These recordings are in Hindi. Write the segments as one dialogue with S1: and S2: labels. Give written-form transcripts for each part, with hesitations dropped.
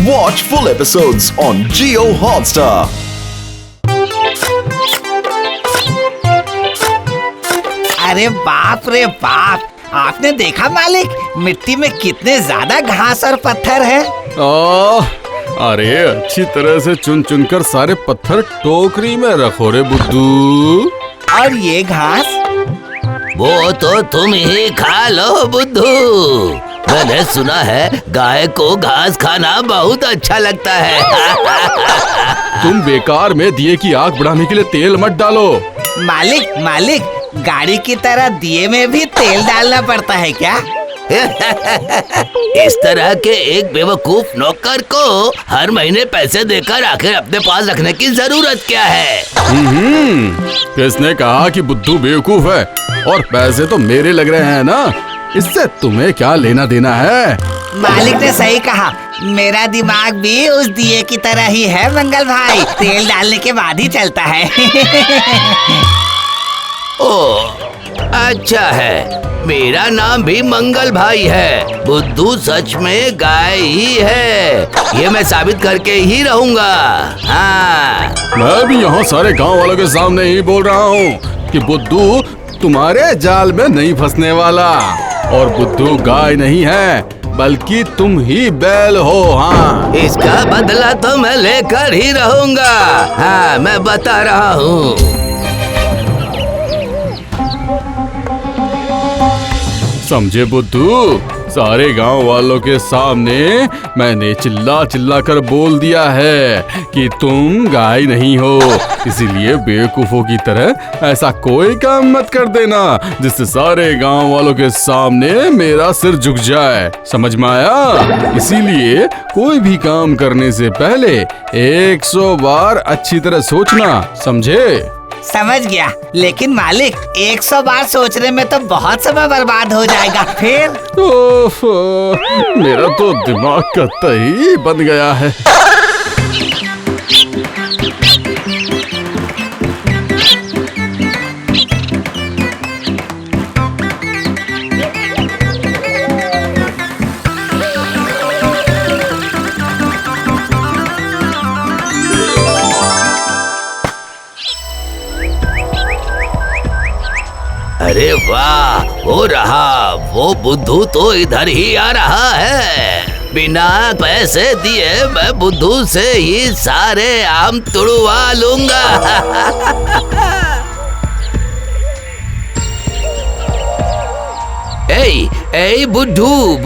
S1: Watch full episodes on Jio Hotstar.
S2: अरे बाप रे बाप, आपने देखा मालिक, मिट्टी में कितने ज्यादा घास और पत्थर हैं।
S3: अरे अच्छी तरह से चुन चुन कर सारे पत्थर टोकरी में रखो रे बुद्धू।
S2: और ये घास?
S4: वो तो तुम ही खा लो बुद्धू। मैंने सुना है गाय को घास खाना बहुत अच्छा लगता है।
S3: तुम बेकार में दिए की आग बढ़ाने के लिए तेल मत डालो।
S2: मालिक, गाड़ी की तरह दिए में भी तेल डालना पड़ता है क्या?
S4: इस तरह के एक बेवकूफ नौकर को हर महीने पैसे देकर आखिर अपने पास रखने की जरूरत क्या है?
S3: किसने कहा कि बुद्धू बेवकूफ है? और पैसे तो मेरे लग रहे हैं ना, इससे तुम्हें क्या लेना देना है?
S2: मालिक ने सही कहा, मेरा दिमाग भी उस दिए की तरह ही है मंगल भाई, तेल डालने के बाद ही चलता है।
S4: ओह अच्छा है, मेरा नाम भी मंगल भाई है। बुद्धू सच में गाय ही है, ये मैं साबित करके ही रहूंगा। हाँ,
S3: मैं भी यहाँ सारे गांव वालों के सामने ही बोल रहा हूँ कि बुद्धू तुम्हारे जाल में नहीं फंसने वाला। और बुद्धू गाय नहीं है, बल्कि तुम ही बैल हो। हाँ,
S4: इसका बदला तो मैं लेकर ही रहूंगा। हाँ, मैं बता रहा हूँ।
S3: समझे बुद्धू? सारे गांव वालों के सामने मैंने चिल्ला चिल्ला कर बोल दिया है कि तुम गाय नहीं हो, इसीलिए बेवकूफों की तरह ऐसा कोई काम मत कर देना जिससे सारे गांव वालों के सामने मेरा सिर झुक जाए। समझ में आया? इसीलिए कोई भी काम करने से पहले 100 बार अच्छी तरह सोचना, समझे?
S2: समझ गया, लेकिन मालिक 100 बार सोचने में तो बहुत समय बर्बाद हो जाएगा फिर।
S3: ओफो, मेरा तो दिमाग का तही बन गया है।
S4: अरे वाह, हो रहा, वो बुद्धू तो इधर ही आ रहा है। बिना पैसे दिए मैं बुद्धू से ही सारे आम तुड़वा लूंगा। ए बुद्धू,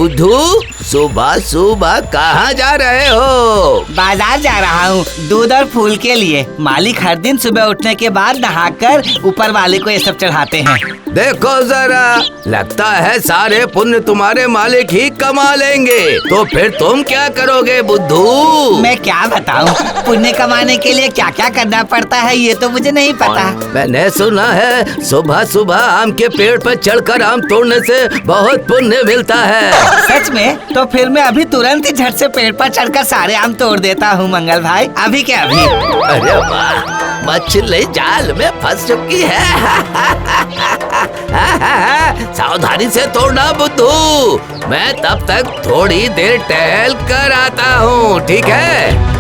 S4: सुबह सुबह कहाँ जा रहे हो?
S2: बाजार जा रहा हूँ दूध और फूल के लिए। मालिक हर दिन सुबह उठने के बाद नहाकर ऊपर वाले को ये सब चढ़ाते हैं।
S4: देखो जरा, लगता है सारे पुण्य तुम्हारे मालिक ही कमा लेंगे। तो फिर तुम क्या करोगे बुद्धू?
S2: मैं क्या बताऊँ, पुण्य कमाने के लिए क्या क्या करना पड़ता है ये तो मुझे नहीं पता।
S4: मैंने सुना है सुबह सुबह आम के पेड़ पर चढ़कर आम तोड़ने से बहुत पुण्य मिलता है।
S2: सच में? तो फिर मैं अभी तुरंत ही झट से पेड़ पर चढ़कर सारे आम तोड़ देता हूँ मंगल भाई, अभी के अभी।
S4: अरे वाह, मछली जाल में फंस चुकी है। सावधानी से तोड़ना बुद्धू, मैं तब तक थोड़ी देर टहल कर आता हूँ, ठीक है?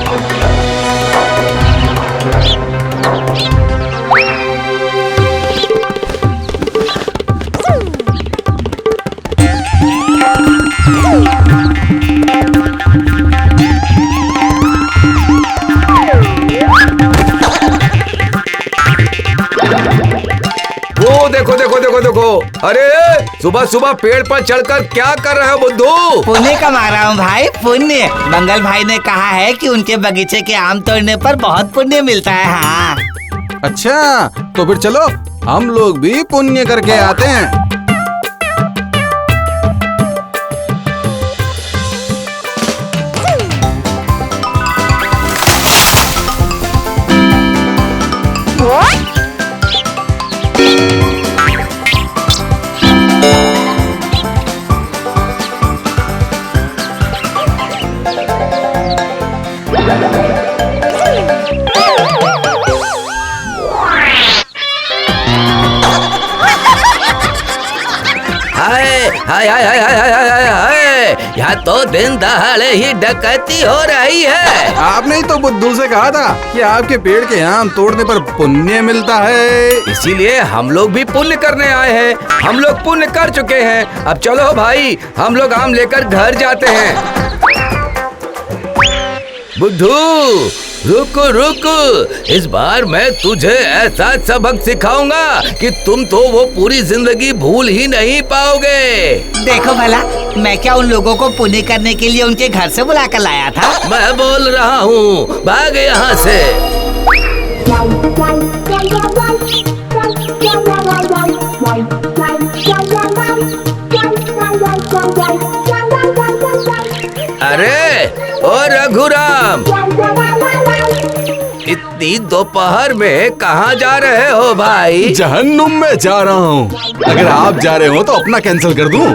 S4: देखो, अरे सुबह सुबह पेड़ पर चढ़कर क्या कर रहे हो बुद्धू?
S2: पुण्य कमा रहा हूँ भाई, पुण्य। मंगल भाई ने कहा है कि उनके बगीचे के आम तोड़ने पर बहुत पुण्य मिलता है। हाँ।
S3: अच्छा, तो फिर चलो हम लोग भी पुण्य करके आते हैं।
S4: यहाँ तो दिन दहाड़े ही डकैती हो रही है।
S3: आपने ही तो बुद्धू से कहा था कि आपके पेड़ के आम तोड़ने पर पुण्य मिलता है।
S4: इसीलिए हम लोग भी पुण्य करने आए हैं। हम लोग पुण्य कर चुके हैं। अब चलो भाई, हम लोग आम लेकर घर जाते हैं। बुद्धू रुक रुक, इस बार मैं तुझे ऐसा सबक सिखाऊंगा कि तुम तो वो पूरी जिंदगी भूल ही नहीं पाओगे।
S2: देखो भला, मैं क्या उन लोगों को पुण्य करने के लिए उनके घर से बुला कर लाया था?
S4: मैं बोल रहा हूँ, भाग यहाँ से। अरे ओ रघुराम, इतनी दोपहर में कहाँ जा रहे हो भाई?
S3: जहन्नुम में जा रहा हूँ। अगर आप जा रहे हो तो अपना कैंसिल कर दूं।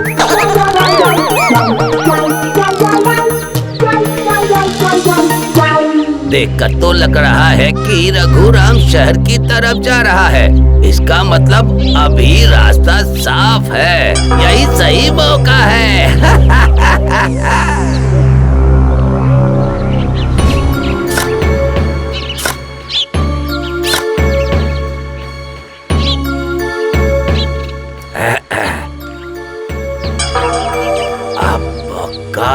S4: देखकर तो लग रहा है कि रघुराम शहर की तरफ जा रहा है। इसका मतलब अभी रास्ता साफ है। यही सही मौका है।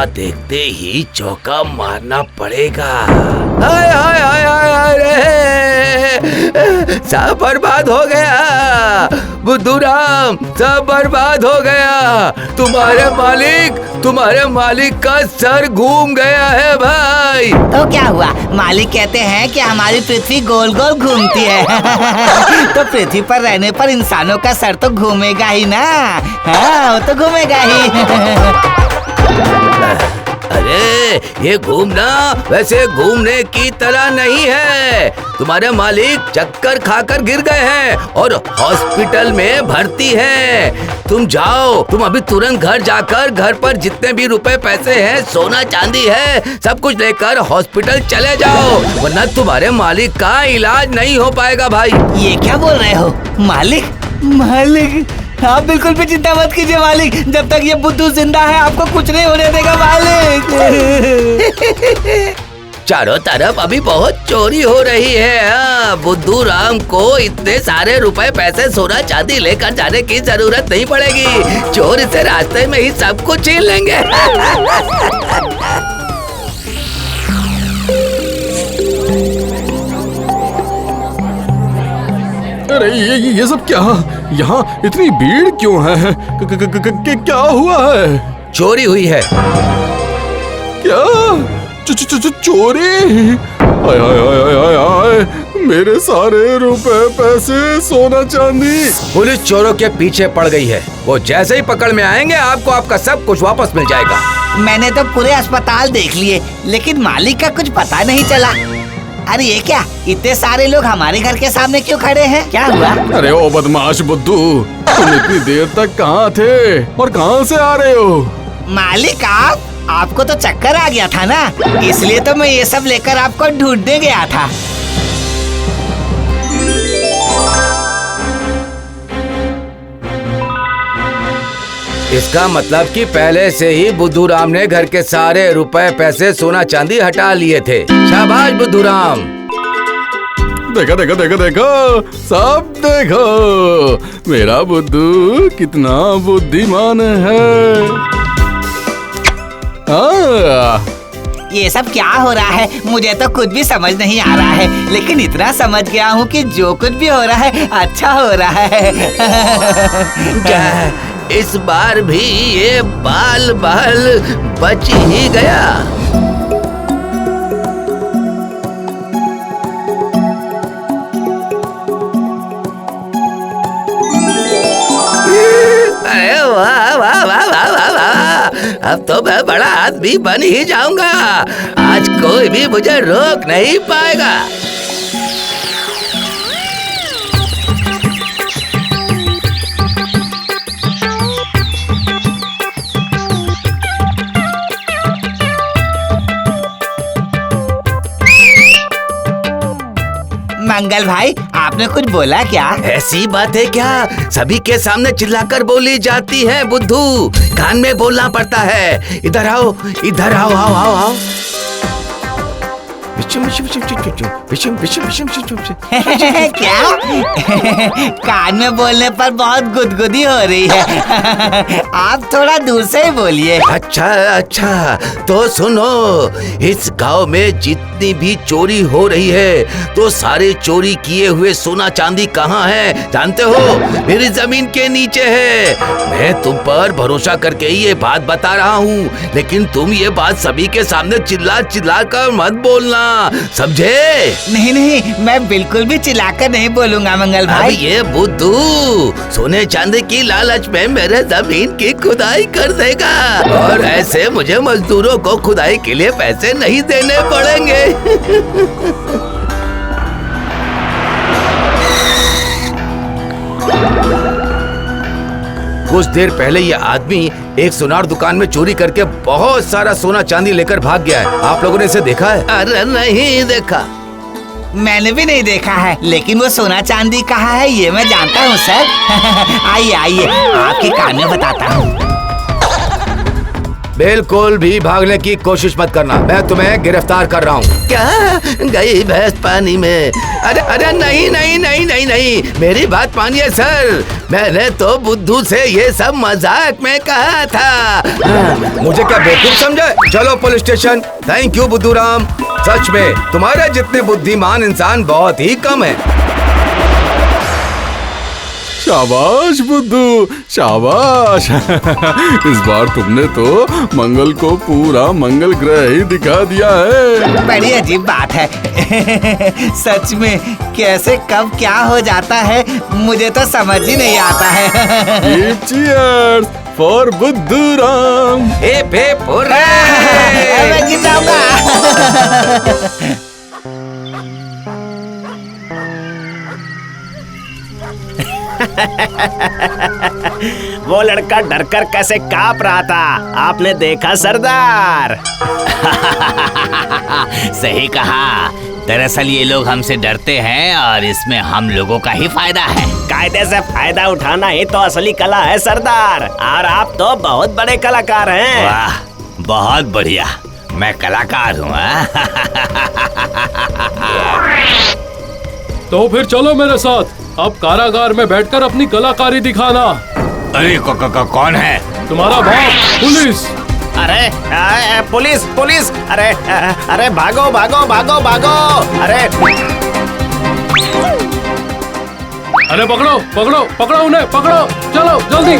S4: देखते ही चौका मारना पड़ेगा। हाय हाय हाय हाय रे, सब बर्बाद हो गया। बुद्धूराम, सब बर्बाद हो गया। तुम्हारे मालिक का सर घूम गया है भाई।
S2: तो क्या हुआ? मालिक कहते हैं कि हमारी पृथ्वी गोल गोल घूमती है। तो पृथ्वी पर रहने पर इंसानों का सर तो घूमेगा ही ना। हाँ, वो तो घूमेगा ही।
S4: अरे ये घूमना वैसे घूमने की तरह नहीं है। तुम्हारे मालिक चक्कर खाकर गिर गए हैं और हॉस्पिटल में भर्ती हैं। तुम जाओ, तुम अभी तुरंत घर जाकर घर पर जितने भी रुपए पैसे हैं, सोना चांदी है, सब कुछ लेकर हॉस्पिटल चले जाओ, वरना तुम्हारे मालिक का इलाज नहीं हो पाएगा भाई।
S2: ये क्या बोल रहे हो? मालिक? आप बिल्कुल भी चिंता मत कीजिए मालिक। जब तक ये बुद्धू जिंदा है आपको कुछ नहीं होने देगा मालिक।
S4: चारों तरफ अभी बहुत चोरी हो रही है। हाँ, बुद्धू राम को इतने सारे रुपए पैसे सोना चांदी लेकर जाने की जरूरत नहीं पड़ेगी। चोर इसे रास्ते में ही सब कुछ छीन लेंगे।
S3: अरे ये सब क्या? यहाँ इतनी भीड़ क्यों है? क्या हुआ है?
S4: चोरी हुई है।
S3: क्या? चोरी? आय आय आय आय आय, मेरे सारे रुपए पैसे सोना चांदी।
S4: पुलिस चोरों के पीछे पड़ गई है। वो जैसे ही पकड़ में आएंगे आपको आपका सब कुछ वापस मिल जाएगा।
S2: मैंने तो पूरे अस्पताल देख लिए, लेकिन मालिक का कुछ पता नहीं चला। अरे ये क्या, इतने सारे लोग हमारे घर के सामने क्यों खड़े हैं? क्या हुआ?
S3: अरे ओ बदमाश बुद्धू, तुम इतनी देर तक कहाँ थे और कहाँ से आ रहे हो?
S2: मालिक आपको तो चक्कर आ गया था ना, इसलिए तो मैं ये सब लेकर आपको ढूंढने गया था।
S4: इसका मतलब कि पहले से ही बुद्धूराम ने घर के सारे रुपए पैसे सोना चांदी हटा लिए थे। शाबाश बुद्धूराम।
S3: देखा देखा देखा देखा, सब देखो, मेरा बुद्धू कितना बुद्धिमान है।
S2: ये सब क्या हो रहा है? मुझे तो कुछ भी समझ नहीं आ रहा है, लेकिन इतना समझ गया हूँ कि जो कुछ भी हो रहा है अच्छा हो रहा है।
S4: इस बार भी ये बाल बच ही गया। अरे वाह वाह वाह वाह वाह वाह, अब तो मैं बड़ा आदमी बन ही जाऊंगा। आज कोई भी मुझे रोक नहीं पाएगा।
S2: मंगल भाई, आपने कुछ बोला क्या?
S4: ऐसी बात है क्या? सभी के सामने चिल्लाकर बोली जाती है बुद्धू, कान में बोलना पड़ता है। इधर आओ, इधर आओ, आओ आओ आओ।
S2: क्या? कान में बोलने पर बहुत गुदगुदी हो रही है। आप थोड़ा दूर से ही बोलिए।
S4: अच्छा अच्छा, तो सुनो, इस गांव में जितनी भी चोरी हो रही है तो सारे चोरी किए हुए सोना चांदी कहाँ है जानते हो? मेरी जमीन के नीचे है। मैं तुम पर भरोसा करके ही ये बात बता रहा हूँ, लेकिन तुम ये बात सभी के सामने चिल्ला चिल्ला कर मत बोलना, समझे?
S2: नहीं नहीं, मैं बिल्कुल भी चिल्लाकर नहीं बोलूंगा मंगल
S4: अब
S2: भाई।
S4: ये बुद्धू सोने चांदी की लालच में मेरे जमीन की खुदाई कर देगा, और ऐसे मुझे मजदूरों को खुदाई के लिए पैसे नहीं देने पड़ेंगे। कुछ देर पहले ये आदमी एक सुनार दुकान में चोरी करके बहुत सारा सोना चांदी लेकर भाग गया है। आप लोगों ने इसे देखा है? अरे नहीं देखा।
S2: मैंने भी नहीं देखा है, लेकिन वो सोना चांदी कहाँ है ये मैं जानता हूँ सर। आइए आइए, आपके कान में बताता हूँ।
S4: बिल्कुल भी भागने की कोशिश मत करना, मैं तुम्हें गिरफ्तार कर रहा हूँ। क्या? गई भैंस पानी में? अरे अरे नहीं नहीं नहीं नहीं नहीं, मेरी बात मानिए सर, मैंने तो बुद्धू से ये सब मजाक में कहा था। मुझे क्या बेवकूफ समझे? चलो पुलिस स्टेशन। थैंक यू बुद्धू राम, सच में तुम्हारे जितने बुद्धिमान इंसान बहुत ही कम है।
S3: शाबाश बुद्धू, शाबाश। इस बार तुमने तो मंगल को पूरा मंगल ग्रह ही दिखा दिया है।
S2: बड़ी अजीब बात है। सच में कैसे कब क्या हो जाता है मुझे तो समझ ही नहीं आता है।
S3: चीयर्स फॉर बुद्धू राम।
S2: मैं गिर जाऊंगा।
S5: वो लड़का डरकर कैसे कांप रहा था, आपने देखा सरदार?
S2: सही कहा, दरअसल ये लोग हमसे डरते हैं और इसमें हम लोगों का ही फायदा है।
S5: कायदे से फायदा उठाना ही तो असली कला है सरदार, और आप तो बहुत बड़े कलाकार हैं।
S2: वाह, बहुत बढ़िया, मैं कलाकार हूँ।
S6: तो फिर चलो मेरे साथ, अब कारागार में बैठकर अपनी कलाकारी दिखाना।
S2: अरे कौन है?
S6: तुम्हारा बाप पुलिस।
S5: अरे पुलिस पुलिस, अरे भागो भागो भागो भागो।
S6: अरे पकड़ो पकड़ो पकड़ो उन्हें, पकड़ो, चलो जल्दी।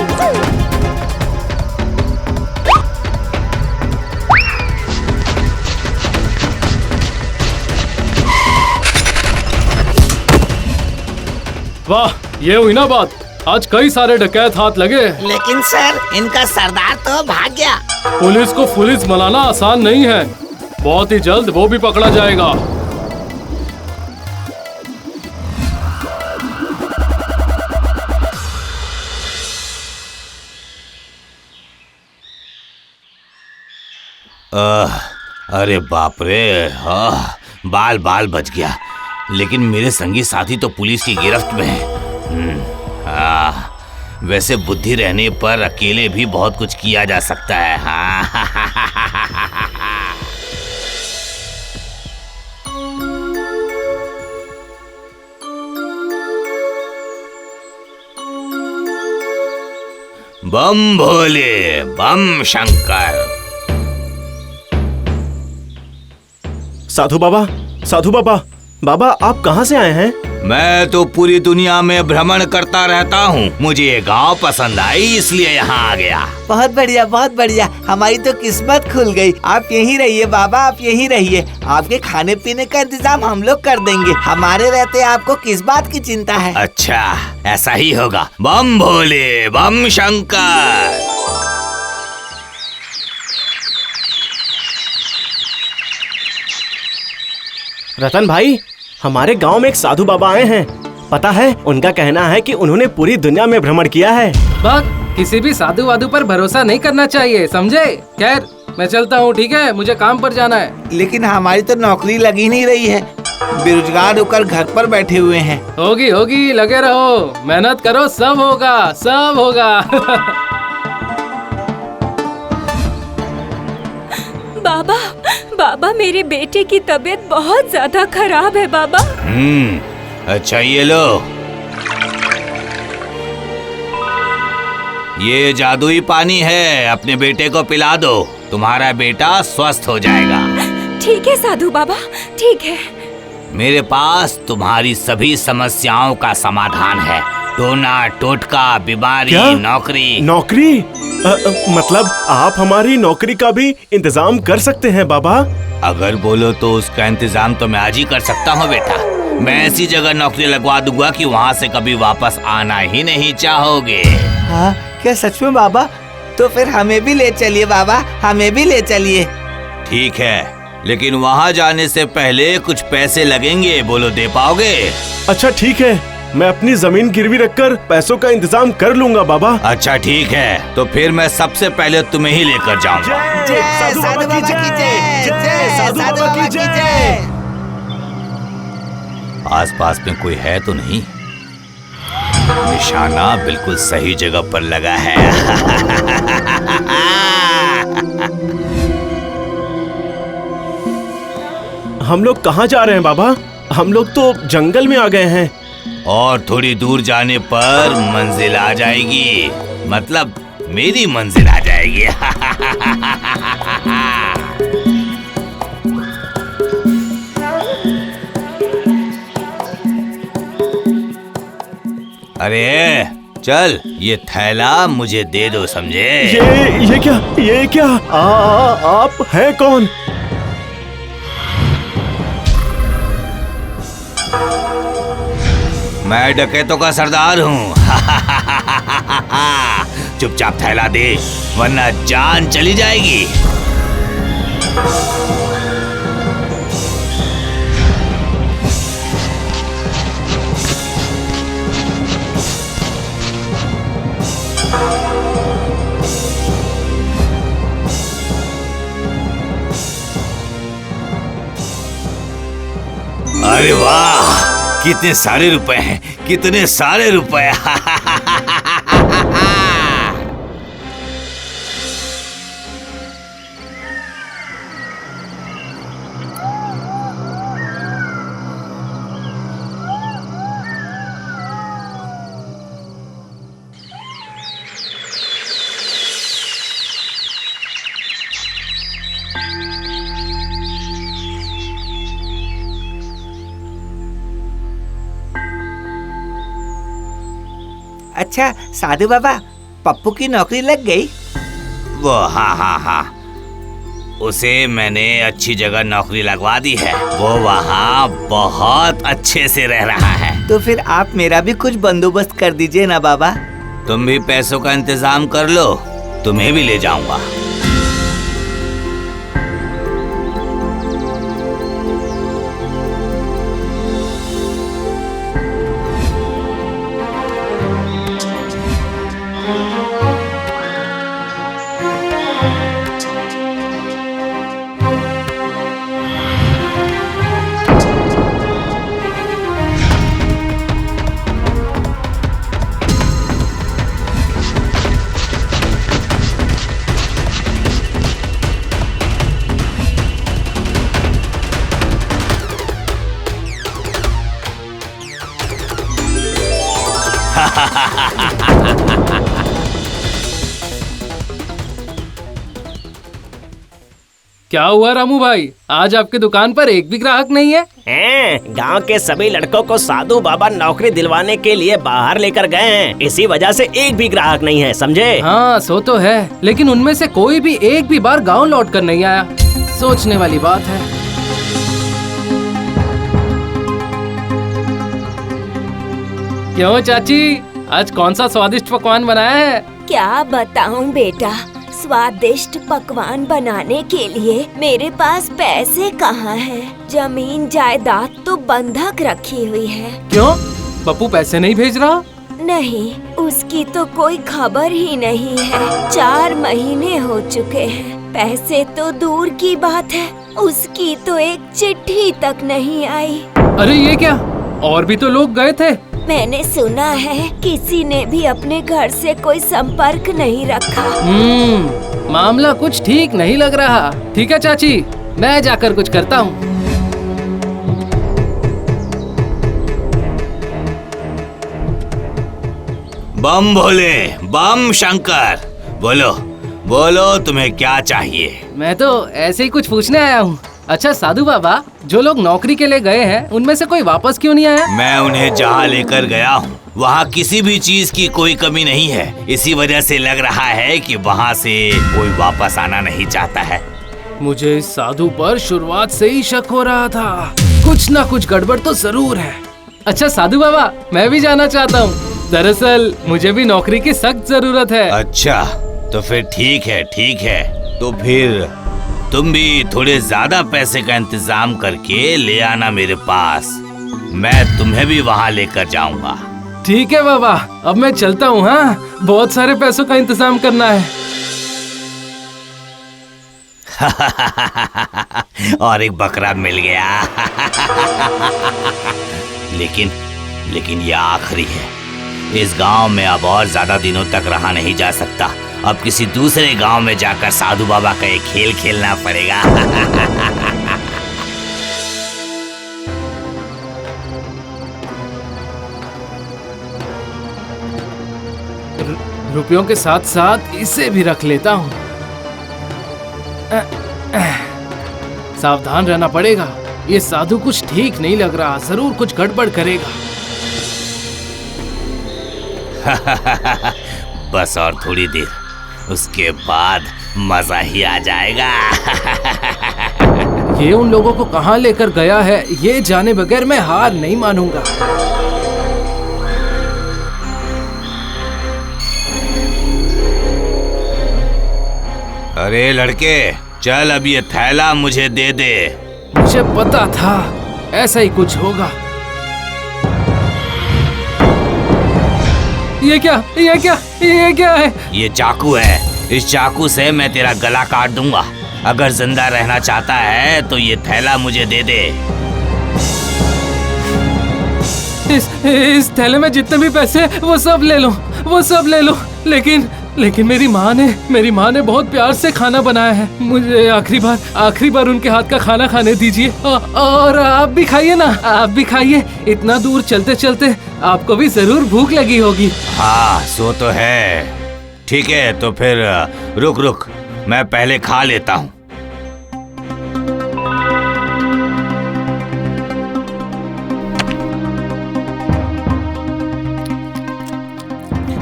S6: वाह, ये हुई ना बात, आज कई सारे डकैत हाथ लगे।
S2: लेकिन सर, इनका सरदार तो भाग गया।
S6: पुलिस को पुलिस बनाना आसान नहीं है, बहुत ही जल्द वो भी पकड़ा जाएगा।
S2: अरे बाप रे, बाल बाल बच गया, लेकिन मेरे संगी साथी तो पुलिस की गिरफ्त में है। वैसे बुद्धि रहने पर अकेले भी बहुत कुछ किया जा सकता है। बम भोले बम शंकर।
S5: साधु बाबा, साधु बाबा, बाबा आप कहाँ से आए हैं?
S2: मैं तो पूरी दुनिया में भ्रमण करता रहता हूँ, मुझे ये गांव पसंद आई इसलिए यहाँ आ गया। बहुत बढ़िया बहुत बढ़िया, हमारी तो किस्मत खुल गई। आप यहीं रहिए बाबा, आप यहीं रहिए, आपके खाने पीने का इंतजाम हम लोग कर देंगे। हमारे रहते आपको किस बात की चिंता है? अच्छा, ऐसा ही होगा। बम भोले बम शंकर।
S5: रतन भाई, हमारे गांव में एक साधु बाबा आए हैं, पता है? उनका कहना है कि उन्होंने पूरी दुनिया में भ्रमण किया है।
S6: बस किसी भी साधु वाधु पर भरोसा नहीं करना चाहिए, समझे? खैर मैं चलता हूँ, ठीक है? मुझे काम पर जाना है।
S2: लेकिन हमारी तो नौकरी लगी नहीं रही है। बेरोजगार होकर घर पर बैठे हुए हैं।
S6: होगी होगी, लगे रहो, मेहनत करो, सब होगा, सब होगा।
S7: बाबा, बाबा मेरे बेटे की तबीयत बहुत ज्यादा खराब है बाबा।
S4: अच्छा ये लो, ये जादुई पानी है, अपने बेटे को पिला दो, तुम्हारा बेटा स्वस्थ हो जाएगा।
S7: ठीक है साधु बाबा, ठीक है।
S4: मेरे पास तुम्हारी सभी समस्याओं का समाधान है। टोना टोटका, बीमारी,
S5: क्या?
S4: नौकरी।
S5: नौकरी? मतलब आप हमारी नौकरी का भी इंतजाम कर सकते हैं बाबा?
S4: अगर बोलो तो उसका इंतजाम तो मैं आज ही कर सकता हूँ बेटा। मैं ऐसी जगह नौकरी लगवा दूंगा कि वहाँ से कभी वापस आना ही नहीं चाहोगे।
S2: हाँ, क्या सच में बाबा? तो फिर हमें भी ले चलिए बाबा, हमें भी ले चलिए।
S4: ठीक है, लेकिन वहाँ जाने से पहले कुछ पैसे लगेंगे, बोलो दे पाओगे?
S5: अच्छा ठीक है, मैं अपनी जमीन गिरवी रखकर पैसों का इंतजाम कर लूंगा बाबा।
S4: अच्छा ठीक है, तो फिर मैं सबसे पहले तुम्हें ही लेकर जाऊंगा।
S2: जय साधु बाबा की जय, जय साधु बाबा की जय।
S4: आसपास में कोई है तो नहीं? निशाना बिल्कुल सही जगह पर लगा है।
S5: हम लोग कहाँ जा रहे हैं बाबा? हम लोग तो जंगल में आ गए हैं।
S4: और थोड़ी दूर जाने पर मंजिल आ जाएगी, मतलब मेरी मंजिल आ जाएगी। अरे चल, ये थैला मुझे दे दो, समझे?
S5: ये क्या? ये क्या? आप हैं कौन?
S4: मैं डकैतों का सरदार हूँ। चुपचाप थैला दे, वरना जान चली जाएगी। अरे वाह, कितने सारे रुपए हैं, कितने सारे रुपए।
S2: अच्छा साधु बाबा, पप्पू की नौकरी लग गई?
S4: वो हाँ, उसे मैंने अच्छी जगह नौकरी लगवा दी है। वो वहाँ बहुत अच्छे से रह रहा है।
S2: तो फिर आप मेरा भी कुछ बंदोबस्त कर दीजिए ना बाबा।
S4: तुम भी पैसों का इंतजाम कर लो, तुम्हें भी ले जाऊंगा।
S6: क्या हुआ रामू भाई, आज आपकी दुकान पर एक भी ग्राहक नहीं है?
S5: गांव के सभी लड़कों को साधु बाबा नौकरी दिलवाने के लिए बाहर लेकर गए हैं, इसी वजह से एक भी ग्राहक नहीं है, समझे?
S6: हाँ सो तो है, लेकिन उनमें से कोई भी एक भी बार गांव लौट कर नहीं आया। सोचने वाली बात है। क्यों चाची, आज कौन सा स्वादिष्ट पकवान बनाया है?
S7: क्या बताऊं बेटा, स्वादिष्ट पकवान बनाने के लिए मेरे पास पैसे कहाँ हैं? जमीन जायदाद तो बंधक रखी हुई है।
S6: क्यों, पप्पू पैसे नहीं भेज रहा?
S7: नहीं, उसकी तो कोई खबर ही नहीं है। 4 महीने हो चुके हैं। पैसे तो दूर की बात है, उसकी तो एक चिट्ठी तक नहीं आई।
S6: अरे ये क्या, और भी तो लोग गए थे।
S7: मैंने सुना है किसी ने भी अपने घर से कोई संपर्क नहीं रखा।
S6: मामला कुछ ठीक नहीं लग रहा। ठीक है चाची, मैं जाकर कुछ करता हूँ।
S4: बम भोले, बम शंकर, बोलो बोलो तुम्हें क्या चाहिए।
S6: मैं तो ऐसे ही कुछ पूछने आया हूँ। अच्छा साधु बाबा, जो लोग नौकरी के लिए गए हैं उनमें से कोई वापस क्यों नहीं आया?
S4: मैं उन्हें जहाँ लेकर गया हूँ वहाँ किसी भी चीज की कोई कमी नहीं है। इसी वजह से लग रहा है कि वहाँ से कोई वापस आना नहीं चाहता है।
S6: मुझे इस साधु पर शुरुआत से ही शक हो रहा था। कुछ ना कुछ गड़बड़ तो जरूर है। अच्छा साधु बाबा, मैं भी जाना चाहता हूँ। दरअसल मुझे भी नौकरी की सख्त जरूरत है।
S4: अच्छा तो फिर ठीक है। तो फिर तुम भी थोड़े ज्यादा पैसे का इंतजाम करके ले आना मेरे पास। मैं तुम्हें भी वहाँ लेकर जाऊंगा।
S6: ठीक है बाबा, अब मैं चलता हूँ। हाँ, बहुत सारे पैसों का इंतजाम करना है।
S4: और एक बकरा मिल गया। लेकिन ये आखिरी है। इस गांव में अब और ज्यादा दिनों तक रहा नहीं जा सकता। अब किसी दूसरे गांव में जाकर साधु बाबा का एक खेल खेलना पड़ेगा।
S6: रुपयों के साथ साथ इसे भी रख लेता हूँ। सावधान रहना पड़ेगा। ये साधु कुछ ठीक नहीं लग रहा, जरूर कुछ गड़बड़ करेगा।
S4: बस और थोड़ी देर, उसके बाद मजा ही आ जाएगा।
S6: ये उन लोगों को कहाँ लेकर गया है, ये जाने बगैर मैं हार नहीं मानूंगा।
S4: अरे लड़के, चल अब ये थैला मुझे दे दे।
S6: मुझे पता था ऐसा ही कुछ होगा। ये क्या है?
S4: ये चाकू है। इस चाकू से मैं तेरा गला काट दूंगा। अगर जिंदा रहना चाहता है तो ये थैला मुझे दे दे।
S6: इस थैले में जितने भी पैसे वो सब ले लो। लेकिन मेरी माँ ने बहुत प्यार से खाना बनाया है। मुझे आखिरी बार उनके हाथ का खाना खाने दीजिए। और आप भी खाइए ना, आप भी खाइए। इतना दूर चलते चलते आपको भी जरूर भूख लगी होगी।
S4: हाँ, सो तो है। ठीक है, तो फिर रुक, मैं पहले खा लेता हूँ।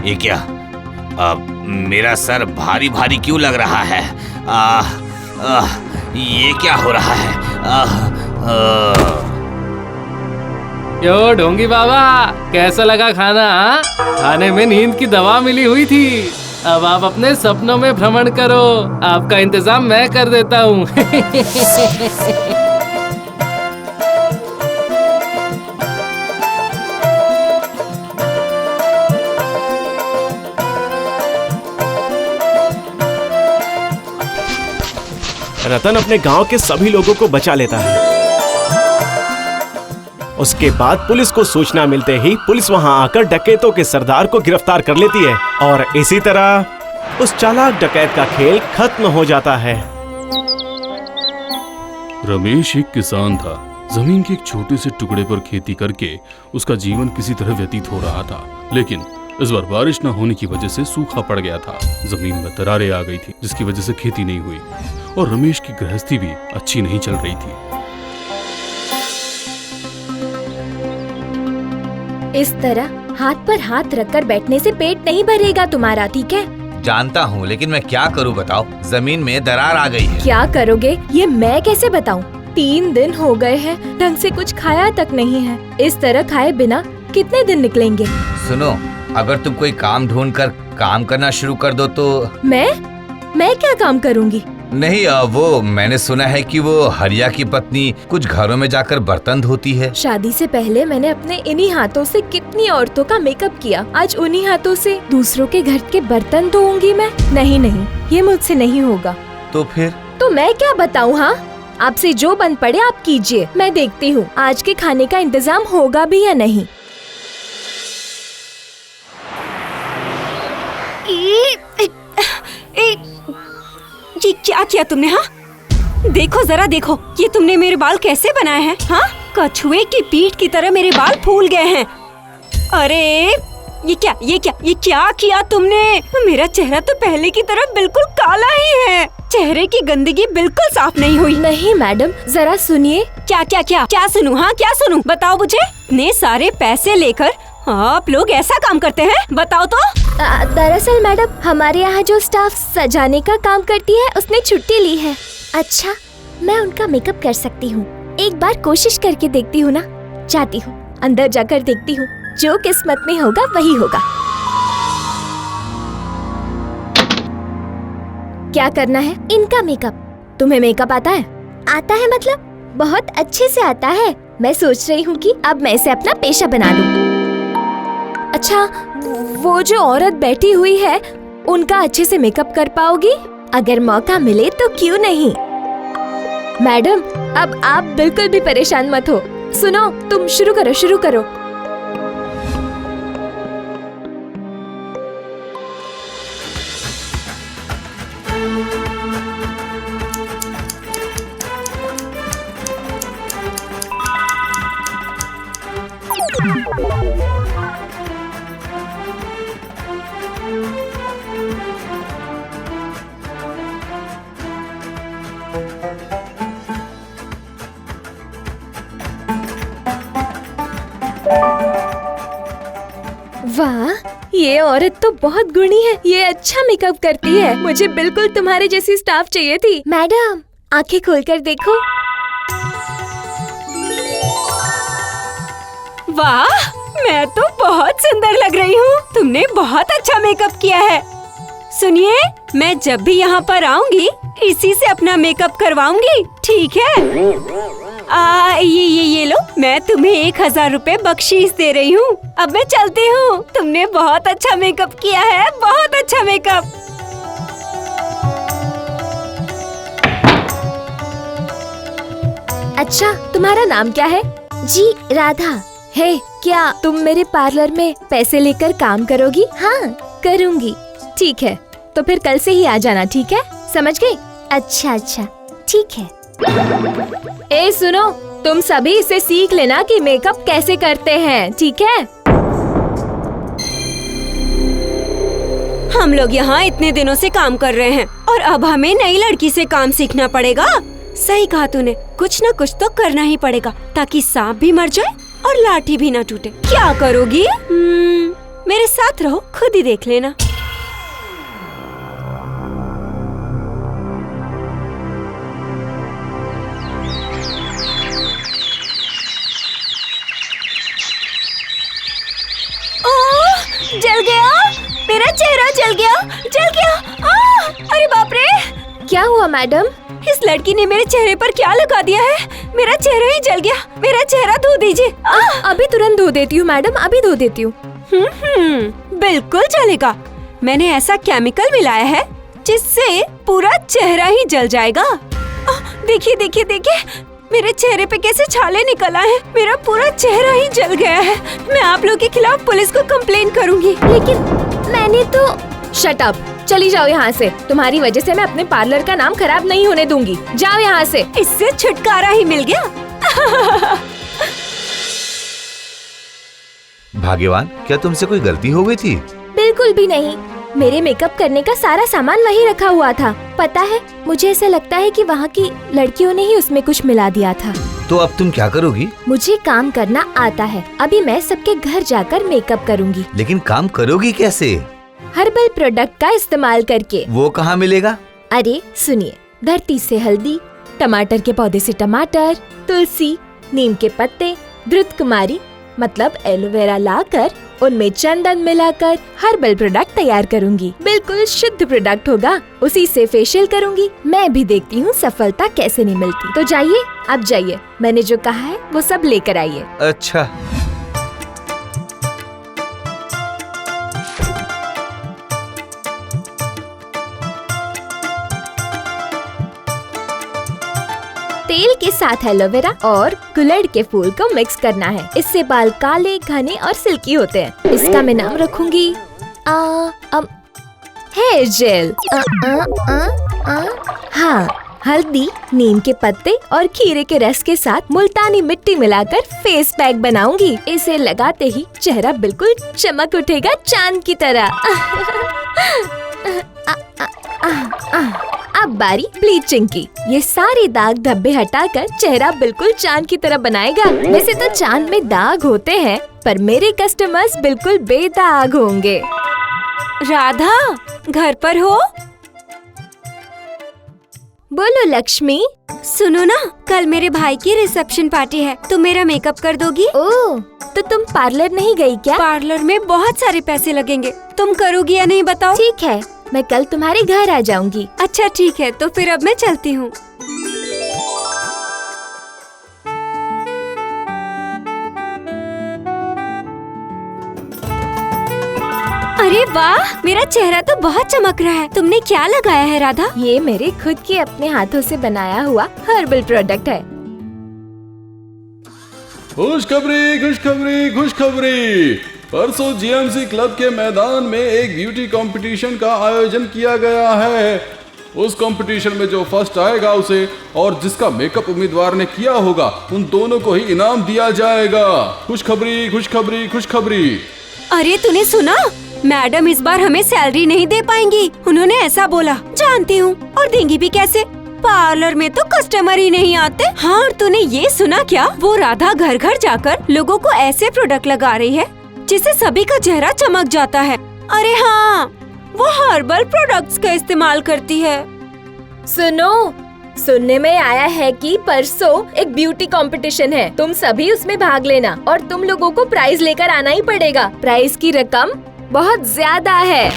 S4: ये क्या? मेरा सर भारी भारी क्यों लग रहा है? ये क्या हो रहा है?
S6: क्यों ढोंगी बाबा, कैसा लगा खाना? खाने में नींद की दवा मिली हुई थी। अब आप अपने सपनों में भ्रमण करो, आपका इंतजाम मैं कर देता हूँ।
S5: रतन अपने गांव के सभी लोगों को बचा लेता है। उसके बाद पुलिस को सूचना मिलते ही पुलिस वहां आकर डकैतों के सरदार को गिरफ्तार कर लेती है और इसी तरह उस चालाक डकैत का खेल खत्म हो जाता है।
S3: रमेश एक किसान था। जमीन के एक छोटे से टुकड़े पर खेती करके उसका जीवन किसी तरह व्यतीत हो रहा था। लेकिन इस बार बारिश न होने की वजह से सूखा पड़ गया था। जमीन में दरारें आ गई थी, जिसकी वजह से खेती नहीं हुई और रमेश की गृहस्थी भी अच्छी नहीं चल रही थी।
S8: इस तरह हाथ पर हाथ रखकर बैठने से पेट नहीं भरेगा तुम्हारा, ठीक है?
S9: जानता हूँ, लेकिन मैं क्या करूँ बताओ? जमीन में दरार आ गई है।
S8: क्या करोगे ये मैं कैसे बताऊँ? 3 दिन हो गए हैं, ढंग से कुछ खाया तक नहीं है। इस तरह खाए बिना कितने दिन निकलेंगे?
S9: सुनो, अगर तुम कोई काम ढूंढ कर काम करना शुरू कर दो तो।
S8: मैं क्या काम करूँगी?
S9: नहीं, वो मैंने सुना है कि वो हरिया की पत्नी कुछ घरों में जाकर बर्तन धोती है।
S8: शादी से पहले मैंने अपने इन्हीं हाथों से कितनी औरतों का मेकअप किया। आज उन्हीं हाथों से दूसरों के घर के बर्तन धोऊंगी मैं? नहीं, ये मुझसे नहीं होगा।
S9: तो फिर?
S8: तो मैं क्या बताऊँ? हाँ, आपसे जो बन पड़े आप कीजिए, मैं देखती हूँ आज के खाने का इंतजाम होगा भी या नहीं।
S7: ये क्या किया तुमने? हाँ, देखो जरा देखो, ये तुमने मेरे बाल कैसे बनाए हैं? हाँ, कछुए की पीठ की तरह मेरे बाल फूल गए हैं। अरे ये क्या किया तुमने? मेरा चेहरा तो पहले की तरह बिल्कुल काला ही है। चेहरे की गंदगी बिल्कुल साफ नहीं हुई।
S8: नहीं मैडम, जरा सुनिए।
S7: क्या सुनूं? हाँ, क्या सुनूं? बताओ मुझे। इतने सारे पैसे लेकर आप लोग ऐसा काम करते हैं? बताओ तो।
S8: दरअसल मैडम, हमारे यहाँ जो स्टाफ सजाने का काम करती है उसने छुट्टी ली है। अच्छा, मैं उनका मेकअप कर सकती हूँ। एक बार कोशिश करके देखती हूँ ना। जाती हूँ, अंदर जाकर देखती हूँ, जो किस्मत में होगा वही होगा। क्या करना है? इनका मेकअप। तुम्हें मेकअप आता है? आता है मतलब बहुत अच्छे से आता है। मैं सोच रही हूँ कि अब मैं इसे अपना पेशा बना लूँ। अच्छा, वो जो औरत बैठी हुई है उनका अच्छे से मेकअप कर पाओगी? अगर मौका मिले तो क्यों नहीं। मैडम, अब आप बिल्कुल भी परेशान मत हो। सुनो, तुम शुरू करो। वाह, ये औरत तो बहुत गुणी है। ये अच्छा मेकअप करती है। मुझे बिल्कुल तुम्हारे जैसी स्टाफ चाहिए थी। मैडम, आंखें खोलकर देखो।
S7: वाह, मैं तो बहुत सुंदर लग रही हूँ। तुमने बहुत अच्छा मेकअप किया है। सुनिए, मैं जब भी यहाँ पर आऊंगी इसी से अपना मेकअप करवाऊंगी, ठीक है? ये लो, मैं तुम्हें 1000 रुपए बख्शीश दे रही हूँ। अब मैं चलती हूँ। तुमने बहुत अच्छा मेकअप किया है, बहुत अच्छा मेकअप।
S8: अच्छा, तुम्हारा नाम क्या है? जी, राधा है। क्या तुम मेरे पार्लर में पैसे लेकर काम करोगी? हाँ, करूँगी। ठीक है, तो फिर कल से ही आ जाना, ठीक है? समझ गई? अच्छा, ठीक है। ए सुनो, तुम सभी इसे सीख लेना कि मेकअप कैसे करते हैं, ठीक है?
S7: हम लोग यहाँ इतने दिनों से काम कर रहे हैं और अब हमें नई लड़की से काम सीखना पड़ेगा। सही कहा तूने, कुछ न कुछ तो करना ही पड़ेगा ताकि सांप भी मर जाए और लाठी भी न टूटे। क्या करोगी? मेरे साथ रहो, खुद ही देख लेना। जल गया, मेरा चेहरा जल गया। अरे बाप रे!
S8: क्या हुआ मैडम?
S7: इस लड़की ने मेरे चेहरे पर क्या लगा दिया है? मेरा चेहरा ही जल गया। मेरा चेहरा धो दीजिए।
S8: अभी तुरंत धो देती हूँ मैडम, अभी धो देती हूँ।
S7: बिल्कुल चलेगा। मैंने ऐसा केमिकल मिलाया है जिससे पूरा चेहरा ही जल जाएगा। देखिए, मेरे चेहरे पे कैसे छाले निकल आए हैं। मेरा पूरा चेहरा ही जल गया है। मैं आप लोगों के खिलाफ पुलिस को कंप्लेन करूंगी।
S8: लेकिन मैंने तो। शट अप, चली जाओ यहाँ से। तुम्हारी वजह से मैं अपने पार्लर का नाम खराब नहीं होने दूंगी। जाओ यहाँ से।
S7: इससे छुटकारा ही मिल गया।
S9: भाग्यवान, क्या तुमसे कोई गलती हो गई थी?
S8: बिल्कुल भी नहीं। मेरे मेकअप करने का सारा सामान वहीं रखा हुआ था। पता है, मुझे ऐसा लगता है कि वहाँ की लड़कियों ने ही उसमें कुछ मिला दिया था।
S9: तो अब तुम क्या करोगी?
S8: मुझे काम करना आता है। अभी मैं सबके घर जाकर मेकअप करूँगी।
S9: लेकिन काम करोगी कैसे?
S8: हर्बल प्रोडक्ट का इस्तेमाल करके।
S9: वो कहाँ मिलेगा?
S8: अरे सुनिए, धरती से हल्दी, टमाटर के पौधे से टमाटर, तुलसी, नीम के पत्ते, धृत कुमारी मतलब एलोवेरा लाकर उनमें चंदन मिलाकर हर्बल प्रोडक्ट तैयार करूंगी। बिल्कुल शुद्ध प्रोडक्ट होगा। उसी से फेशियल करूंगी। मैं भी देखती हूँ सफलता कैसे नहीं मिलती। तो जाइए, अब जाइए। मैंने जो कहा है वो सब लेकर आइए।
S9: अच्छा।
S8: के साथ एलोवेरा और गुलड़ के फूल को मिक्स करना है। इससे बाल काले, घने और सिल्की होते हैं। इसका मैं नाम रखूंगी हेयर जेल। हाँ, हल्दी, नीम के पत्ते और खीरे के रस के साथ मुल्तानी मिट्टी मिलाकर फेस पैक बनाऊंगी। इसे लगाते ही चेहरा बिल्कुल चमक उठेगा चांद की तरह। अब बारी ब्लीचिंग की। ये सारे दाग धब्बे हटाकर चेहरा बिल्कुल चांद की तरह बनाएगा। वैसे तो चांद में दाग होते हैं, पर मेरे कस्टमर्स बिल्कुल बेदाग होंगे।
S7: राधा, घर पर हो?
S8: बोलो लक्ष्मी।
S7: सुनो ना, कल मेरे भाई की रिसेप्शन पार्टी है, तुम मेरा मेकअप कर दोगी?
S8: ओह, तो तुम पार्लर नहीं गई क्या?
S7: पार्लर में बहुत सारे पैसे लगेंगे, तुम करोगी या नहीं बताओ?
S8: ठीक है, मैं कल तुम्हारे घर आ जाऊंगी।
S7: अच्छा ठीक है, तो फिर अब मैं चलती हूँ। अरे वाह, मेरा चेहरा तो बहुत चमक रहा है। तुमने क्या लगाया है राधा?
S8: ये मेरे खुद के अपने हाथों से बनाया हुआ हर्बल प्रोडक्ट है।
S3: खुशखबरी, खुशखबरी, खुशखबरी। परसों जीएमसी क्लब के मैदान में एक ब्यूटी कंपटीशन का आयोजन किया गया है। उस कंपटीशन में जो फर्स्ट आएगा उसे, और जिसका मेकअप उम्मीदवार ने किया होगा, उन दोनों को ही इनाम दिया जाएगा। खुशखबरी, खुशखबरी, खुशखबरी।
S7: अरे तूने सुना? मैडम इस बार हमें सैलरी नहीं दे पाएंगी, उन्होंने ऐसा बोला। जानती हूँ, और देंगी भी कैसे? पार्लर में तो कस्टमर ही नहीं आते। हाँ, और तूने ये सुना क्या? वो राधा घर घर जाकर लोगों को ऐसे प्रोडक्ट लगा रही है जिससे सभी का चेहरा चमक जाता है। अरे हाँ, वो हर्बल प्रोडक्ट्स का इस्तेमाल करती है।
S8: सुनो, सुनने में आया है कि परसों एक ब्यूटी कंपटीशन है। तुम सभी उसमें भाग लेना और तुम लोगों को प्राइज लेकर आना ही पड़ेगा। प्राइज की रकम बहुत ज्यादा है।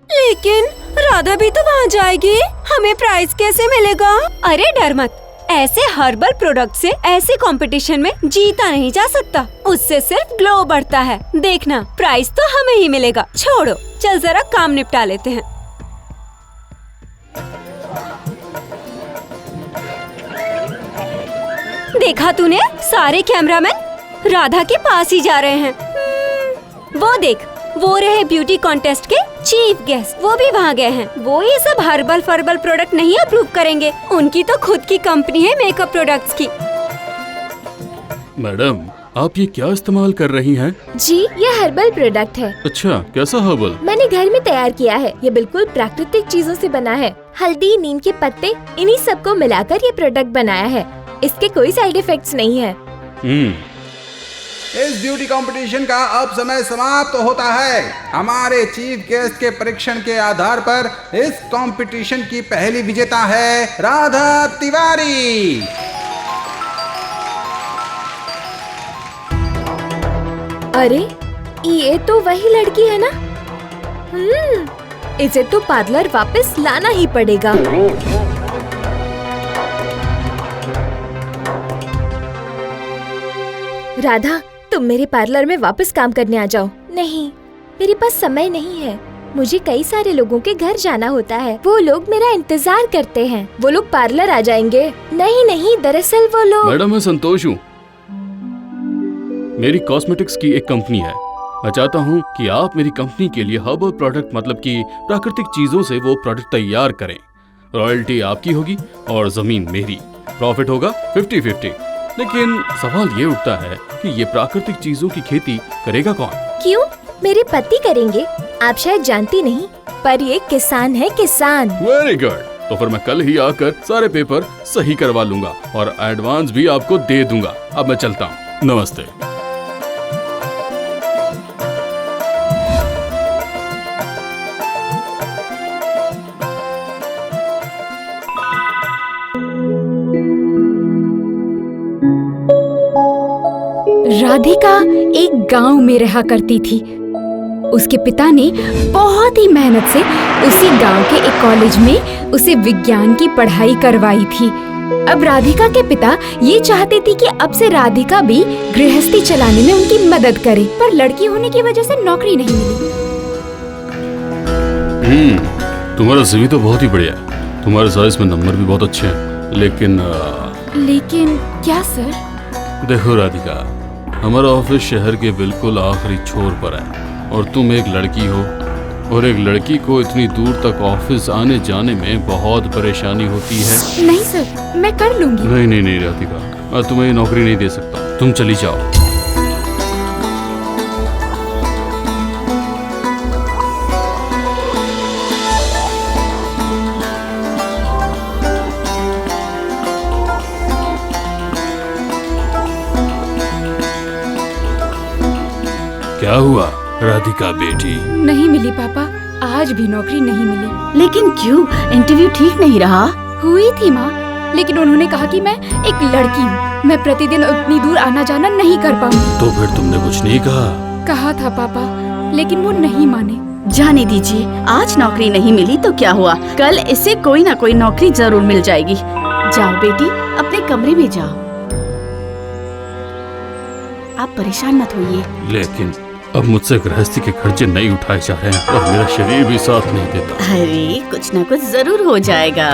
S7: लेकिन राधा भी तो वहाँ जाएगी, हमें प्राइज कैसे मिलेगा? अरे डर मत, ऐसे हर्बल प्रोडक्ट से ऐसे कंपटीशन में जीता नहीं जा सकता। उससे सिर्फ ग्लो बढ़ता है। देखना, प्राइज तो हमें ही मिलेगा। छोड़ो, चल जरा काम निपटा लेते हैं। देखा तूने, सारे कैमरामैन राधा के पास ही जा रहे हैं। वो देख, वो रहे ब्यूटी कॉन्टेस्ट के चीफ गेस्ट, वो भी वहाँ गए हैं। वो ये सब हर्बल फर्बल प्रोडक्ट नहीं अप्रूव करेंगे, उनकी तो खुद की कंपनी है मेकअप प्रोडक्ट्स की।
S3: मैडम, आप ये क्या इस्तेमाल कर रही हैं?
S8: जी, ये हर्बल प्रोडक्ट है।
S3: अच्छा, कैसा हर्बल?
S8: मैंने घर में तैयार किया है। ये बिल्कुल प्राकृतिक चीजों से बना है। हल्दी, नीम के पत्ते, इन्हीं सबको मिलाकर ये प्रोडक्ट बनाया है। इसके कोई साइड इफेक्ट्स नहीं है।
S10: इस ब्यूटी कंपटीशन का अब समय समाप्त होता है। हमारे चीफ गेस्ट के परीक्षण के आधार पर इस कंपटीशन की पहली विजेता है राधा तिवारी।
S8: अरे, ये तो वही लड़की है ना? इसे तो पार्लर वापस लाना ही पड़ेगा। राधा, तुम मेरे पार्लर में वापस काम करने आ जाओ। नहीं, मेरे पास समय नहीं है। मुझे कई सारे लोगों के घर जाना होता है। वो लोग मेरा इंतजार करते हैं। वो लोग पार्लर आ जाएंगे। नहीं नहीं, दरअसल वो लोग।
S3: मैडम, मैं संतोष हूँ। मेरी कॉस्मेटिक्स की एक कंपनी है। मैं चाहता हूँ कि आप मेरी कंपनी के लिए हर्बल प्रोडक्ट, मतलब कि प्राकृतिक चीजों से वो प्रोडक्ट तैयार करें। रॉयल्टी आपकी होगी और जमीन मेरी। प्रॉफिट होगा 50-50। लेकिन सवाल ये उठता है कि ये प्राकृतिक चीजों की खेती करेगा कौन?
S8: क्यों? मेरे पति करेंगे। आप शायद जानती नहीं, पर ये किसान है, किसान।
S3: Very good. तो फिर मैं कल ही आकर सारे पेपर सही करवा लूंगा और एडवांस भी आपको दे दूंगा। अब मैं चलता हूँ। नमस्ते।
S11: राधिका एक गांव में रहा करती थी। उसके पिता ने बहुत ही मेहनत से उसी गांव के एक कॉलेज में उसे विज्ञान की पढ़ाई करवाई थी। अब राधिका के पिता ये चाहते थे कि अब से राधिका भी गृहस्थी चलाने में उनकी मदद करे, पर लड़की होने की वजह से नौकरी नहीं मिली।
S3: तुम्हारा सीवी तो बहुत ही बढ़िया है। तुम्हारे साइंस में नंबर भी बहुत अच्छे हैं। लेकिन
S11: लेकिन क्या सर?
S3: देखो राधिका, हमारा ऑफिस शहर के बिल्कुल आखिरी छोर पर है और तुम एक लड़की हो, और एक लड़की को इतनी दूर तक ऑफिस आने जाने में बहुत परेशानी होती है।
S11: नहीं सर, मैं कर लूंगी।
S3: नहीं नहीं नहीं राधिका, मैं तुम्हें ये नौकरी नहीं दे सकता, तुम चली जाओ। क्या हुआ राधिका बेटी?
S11: नहीं मिली पापा, आज भी नौकरी नहीं मिली।
S12: लेकिन क्यों? इंटरव्यू ठीक नहीं रहा?
S11: हुई थी माँ, लेकिन उन्होंने कहा कि मैं एक लड़की हूँ, मैं प्रतिदिन उतनी दूर आना जाना नहीं कर पाऊंगी।
S3: तो फिर तुमने कुछ नहीं कहा?
S11: कहा था पापा, लेकिन वो नहीं माने।
S12: जाने दीजिए, आज नौकरी नहीं मिली तो क्या हुआ, कल इसे कोई ना कोई नौकरी जरूर मिल जाएगी। जाओ बेटी, अपने कमरे में जाओ, आप परेशान मत होइए।
S3: लेकिन अब मुझसे गृहस्थी के खर्चे नहीं उठाए जा रहे हैं और मेरा शरीर भी साथ नहीं देता।
S12: अरे कुछ ना कुछ जरूर हो जाएगा।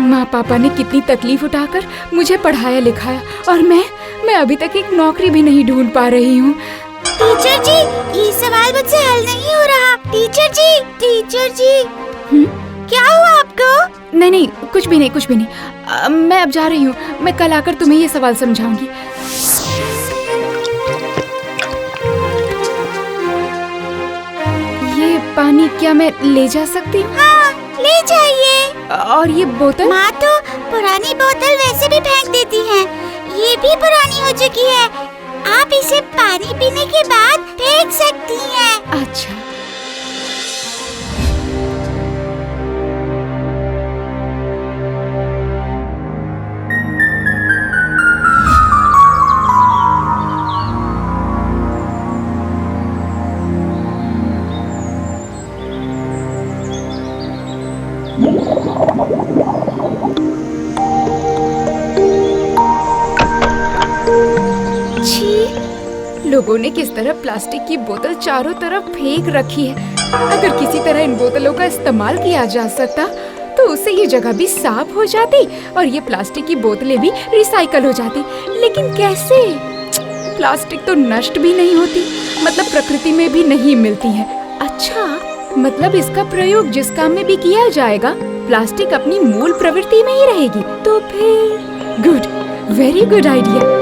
S11: माँ पापा ने कितनी तकलीफ उठाकर मुझे पढ़ाया लिखाया, और मैं अभी तक एक नौकरी भी नहीं ढूंढ पा रही हूँ।
S8: टीचर जी, ये सवाल मुझसे हल नहीं हो रहा। टीचर जी, टीचर जी। क्या हुआ आपको?
S11: नहीं, कुछ भी नहीं। मैं अब जा रही हूँ, मैं कल आकर तुम्हें ये सवाल समझाऊंगी। ये पानी क्या मैं ले जा सकती हूँ?
S8: हाँ, ले जाइए।
S11: और ये बोतल?
S8: माँ तो पुरानी बोतल वैसे भी फेंक देती हैं। ये भी पुरानी हो चुकी है, आप इसे पानी पीने के बाद फेंक सकती हैं।
S11: अच्छा। लोगों ने किस तरह प्लास्टिक की बोतल चारों तरफ फेंक रखी है। अगर किसी तरह इन बोतलों का इस्तेमाल किया जा सकता तो उससे ये जगह भी साफ हो जाती और ये प्लास्टिक की बोतलें भी रिसाइकल हो जाती। लेकिन कैसे? प्लास्टिक तो नष्ट भी नहीं होती, मतलब प्रकृति में भी नहीं मिलती है। अच्छा, मतलब इसका प्रयोग जिस काम में भी किया जाएगा, प्लास्टिक अपनी मूल प्रवृत्ति में ही रहेगी। तो फिर good, very good idea.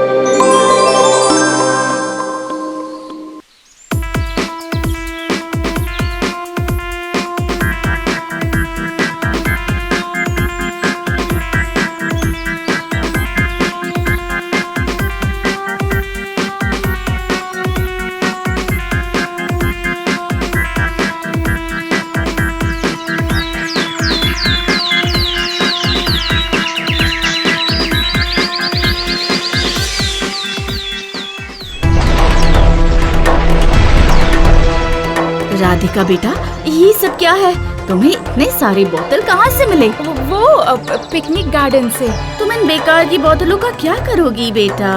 S12: Radhika बेटा, ये सब क्या है? तुम्हें इतने सारे बोतल कहाँ से मिले?
S11: वो पिकनिक गार्डन से।
S12: तुम इन बेकार की बोतलों का क्या करोगी बेटा?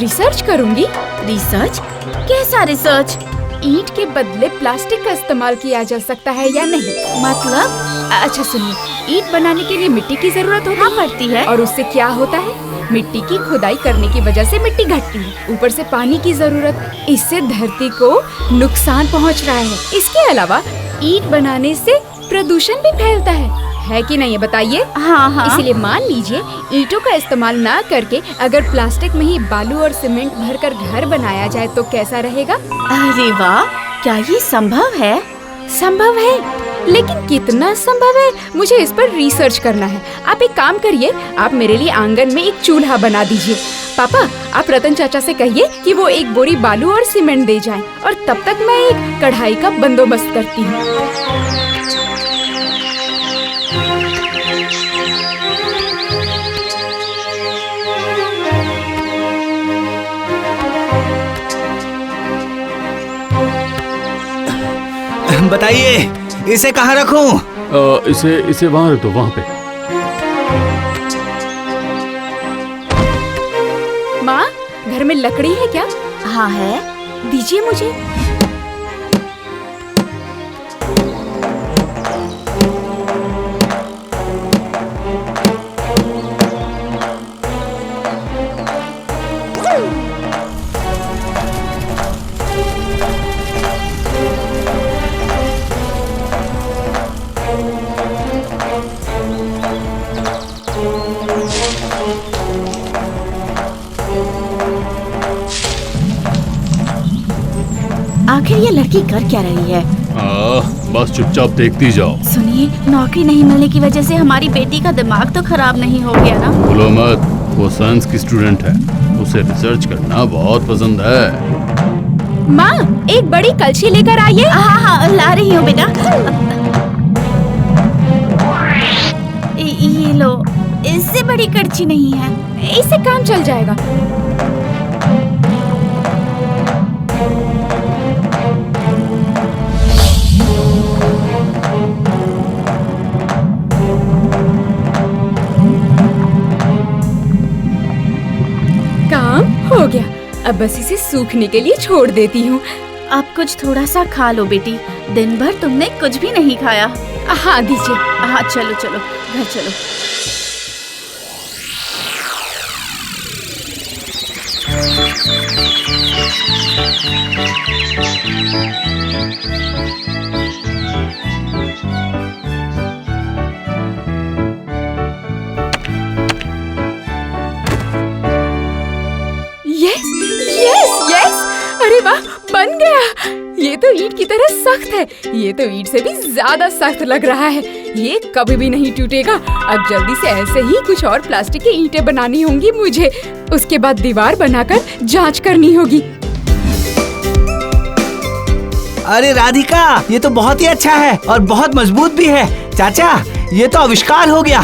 S11: रिसर्च करूंगी।
S12: रिसर्च? कैसा रिसर्च?
S11: ईंट के बदले प्लास्टिक का इस्तेमाल किया जा सकता है या नहीं?
S12: मतलब?
S11: अच्छा सुनिए, ईंट बनाने के लिए मिट्टी की जरूरत
S12: पड़ती है,
S11: और उससे क्या होता है? मिट्टी की खुदाई करने की वजह से मिट्टी घटती है। ऊपर से पानी की जरूरत, इससे धरती को नुकसान पहुंच रहा है। इसके अलावा ईंट बनाने से प्रदूषण भी फैलता है कि नहीं, ये बताइए?
S12: हाँ।
S11: इसलिए मान लीजिए ईंटों का इस्तेमाल ना करके अगर प्लास्टिक में ही बालू और सीमेंट भरकर घर बनाया जाए तो कैसा रहेगा?
S12: अरे वाह, क्या ये संभव है?
S11: संभव है, लेकिन कितना संभव है, मुझे इस पर रिसर्च करना है। आप एक काम करिए, आप मेरे लिए आंगन में एक चूल्हा बना दीजिए। पापा, आप रतन चाचा से कहिए कि वो एक बोरी बालू और सीमेंट दे जाएं, और तब तक मैं एक कढ़ाई का बंदोबस्त करती हूँ।
S2: बताइए, इसे कहाँ रखूं?
S3: इसे वहाँ रख दो, वहाँ पे।
S11: माँ, घर में लकड़ी है क्या?
S12: हाँ है,
S11: दीजिए मुझे।
S12: आखिर ये लड़की कर क्या रही है?
S3: बस चुपचाप देखती जाओ।
S12: सुनिए, नौकरी नहीं मिलने की वजह से हमारी बेटी का दिमाग तो खराब नहीं हो गया ना?
S3: बोलो मत, वो साइंस की स्टूडेंट है, उसे रिसर्च करना बहुत पसंद है।
S11: माँ, एक बड़ी कलछी लेकर आइए।
S12: हाँ हाँ, ला रही हूँ बेटा। ये लो, इससे बड़ी कड़छी नहीं है,
S11: इससे काम चल जाएगा। काम हो गया, अब बस इसे सूखने के लिए छोड़ देती हूँ।
S12: अब कुछ थोड़ा सा खा लो बेटी, दिन भर तुमने कुछ भी नहीं खाया।
S11: हाँ दीजिए।
S12: हाँ चलो चलो, घर चलो।
S11: यस यस यस, अरे वाह, बन गया। ये तो ईंट की तरह सख्त है, ये तो ईंट से भी ज्यादा सख्त लग रहा है। ये कभी भी नहीं टूटेगा। अब जल्दी से ऐसे ही कुछ और प्लास्टिक की ईंटें बनानी होंगी मुझे। उसके बाद दीवार बनाकर जांच करनी होगी।
S2: अरे राधिका, ये तो बहुत ही अच्छा है और बहुत मजबूत भी है। चाचा, ये तो आविष्कार हो गया।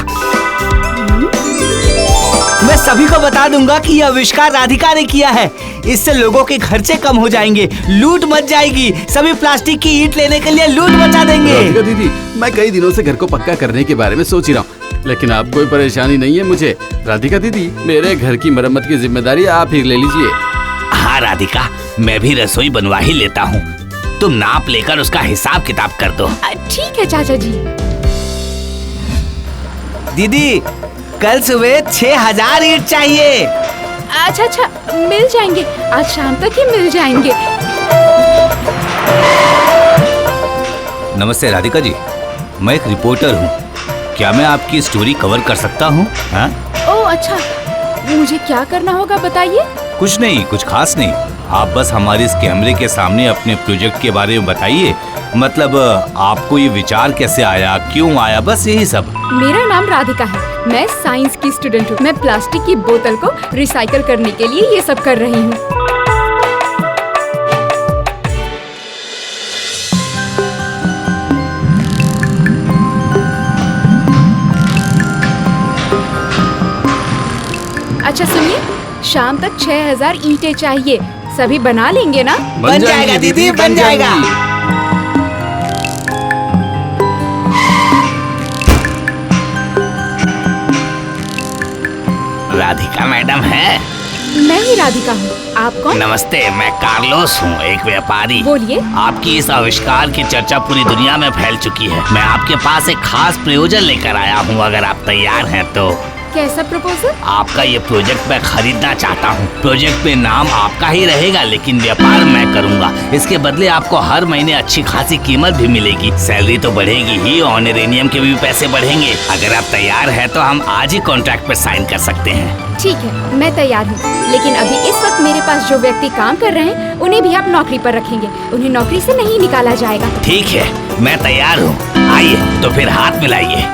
S2: मैं सभी को बता दूंगा कि यह आविष्कार राधिका ने किया है। इससे लोगों के खर्चे कम हो जाएंगे, लूट मच जाएगी। सभी प्लास्टिक की ईंट लेने के लिए लूट मचा देंगे।
S3: राधिका दीदी, मैं कई दिनों से घर को पक्का करने के बारे में सोच ही रहा हूँ, लेकिन आप कोई परेशानी नहीं है मुझे। राधिका दीदी, मेरे घर की मरम्मत की जिम्मेदारी आप ही ले लीजिए।
S4: हाँ राधिका, मैं भी रसोई बनवा ही लेता हूँ। तुम नाप लेकर उसका हिसाब किताब कर दो।
S11: ठीक है चाचा जी।
S2: दीदी, कल सुबह 6000 ईंट चाहिए।
S11: अच्छा अच्छा, मिल जाएंगे, आज शाम तक ही मिल जाएंगे।
S9: नमस्ते राधिका जी, मैं एक रिपोर्टर हूँ। क्या मैं आपकी स्टोरी कवर कर सकता हूँ?
S11: ओह अच्छा, मुझे क्या करना होगा बताइए।
S9: कुछ नहीं, कुछ खास नहीं। आप बस हमारे इस कैमरे के सामने अपने प्रोजेक्ट के बारे में बताइए। मतलब आपको ये विचार कैसे आया, क्यों आया, बस यही सब।
S11: मेरा नाम राधिका है, मैं साइंस की स्टूडेंट हूँ। मैं प्लास्टिक की बोतल को रिसाइकल करने के लिए ये सब कर रही हूँ। अच्छा सुनिए, शाम तक 6000 ईंटें चाहिए। सभी बना लेंगे ना?
S2: बन जाएगा दीदी, बन जाएगा।
S4: राधिका मैडम है?
S11: मैं ही राधिका हूँ। आप कौन?
S4: नमस्ते, मैं कार्लोस हूँ, एक व्यापारी।
S11: बोलिए।
S4: आपकी इस आविष्कार की चर्चा पूरी दुनिया में फैल चुकी है। मैं आपके पास एक खास प्रयोजन लेकर आया हूँ, अगर आप तैयार हैं तो।
S11: कैसा प्रपोजल?
S4: आपका ये प्रोजेक्ट मैं खरीदना चाहता हूँ। प्रोजेक्ट में नाम आपका ही रहेगा, लेकिन व्यापार मैं करूँगा। इसके बदले आपको हर महीने अच्छी खासी कीमत भी मिलेगी। सैलरी तो बढ़ेगी ही, ऑनरेनियम के भी पैसे बढ़ेंगे। अगर आप तैयार हैं तो हम आज ही कॉन्ट्रैक्ट पे साइन कर सकते हैं।
S11: ठीक है, मैं तैयार हूँ, लेकिन अभी इस वक्त मेरे पास जो व्यक्ति काम कर रहे हैं उन्हें भी आप नौकरी पर रखेंगे। उन्हें नौकरी से नहीं निकाला जाएगा।
S4: ठीक है, मैं तैयार हूँ। आइए तो फिर हाथ मिलाइए।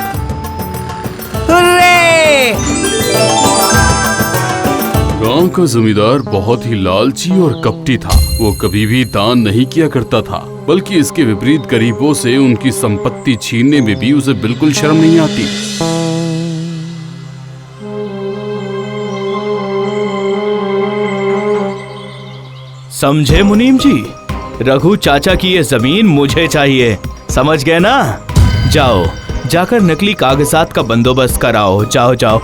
S3: गांव का जमींदार बहुत ही लालची और कपटी था। वो कभी भी दान नहीं किया करता था, बल्कि इसके विपरीत गरीबों से उनकी संपत्ति छीनने में भी उसे बिल्कुल शर्म नहीं आती।
S5: समझे मुनीम जी, रघु चाचा की ये जमीन मुझे चाहिए, समझ गए ना? जाओ, जाकर नकली कागजात का बंदोबस्त कराओ। जाओ जाओ।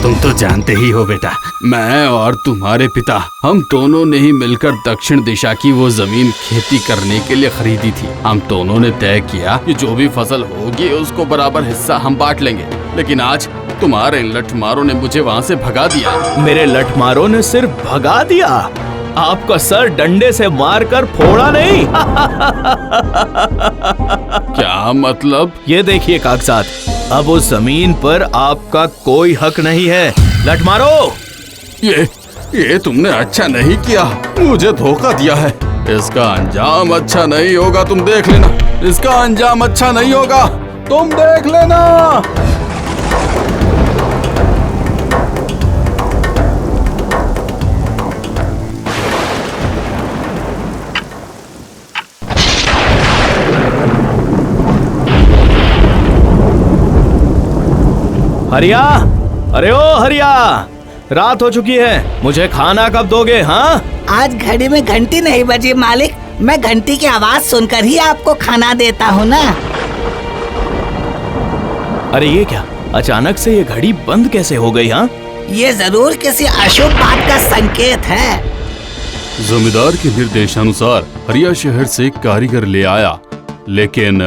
S3: तुम तो जानते ही हो बेटा, मैं और तुम्हारे पिता, हम दोनों ने ही मिलकर दक्षिण दिशा की वो जमीन खेती करने के लिए खरीदी थी। हम दोनों ने तय किया कि जो भी फसल होगी उसको बराबर हिस्सा हम बांट लेंगे। लेकिन आज तुम्हारे लठमारों ने मुझे वहाँ से भगा दिया।
S5: मेरे लठमारों ने सिर्फ भगा दिया, आपका सर डंडे से मारकर फोड़ा नहीं।
S3: क्या मतलब?
S5: ये देखिए कागजात, अब उस जमीन पर आपका कोई हक नहीं है। लठमारो!
S3: ये तुमने अच्छा नहीं किया, मुझे धोखा दिया है। इसका अंजाम अच्छा नहीं होगा, तुम देख लेना। इसका अंजाम अच्छा नहीं होगा, तुम देख लेना।
S5: हरिया, अरे ओ हरिया, रात हो चुकी है, मुझे खाना कब दोगे? हाँ,
S2: आज घड़ी में घंटी नहीं बजी मालिक, मैं घंटी की आवाज सुनकर ही आपको खाना देता हूँ ना।
S5: अरे ये क्या, अचानक से ये घड़ी बंद कैसे हो गई? हाँ,
S2: ये जरूर किसी अशुभ बात का संकेत है।
S3: जमींदार के निर्देशानुसार हरिया शहर से कारीगर ले आया, लेकिन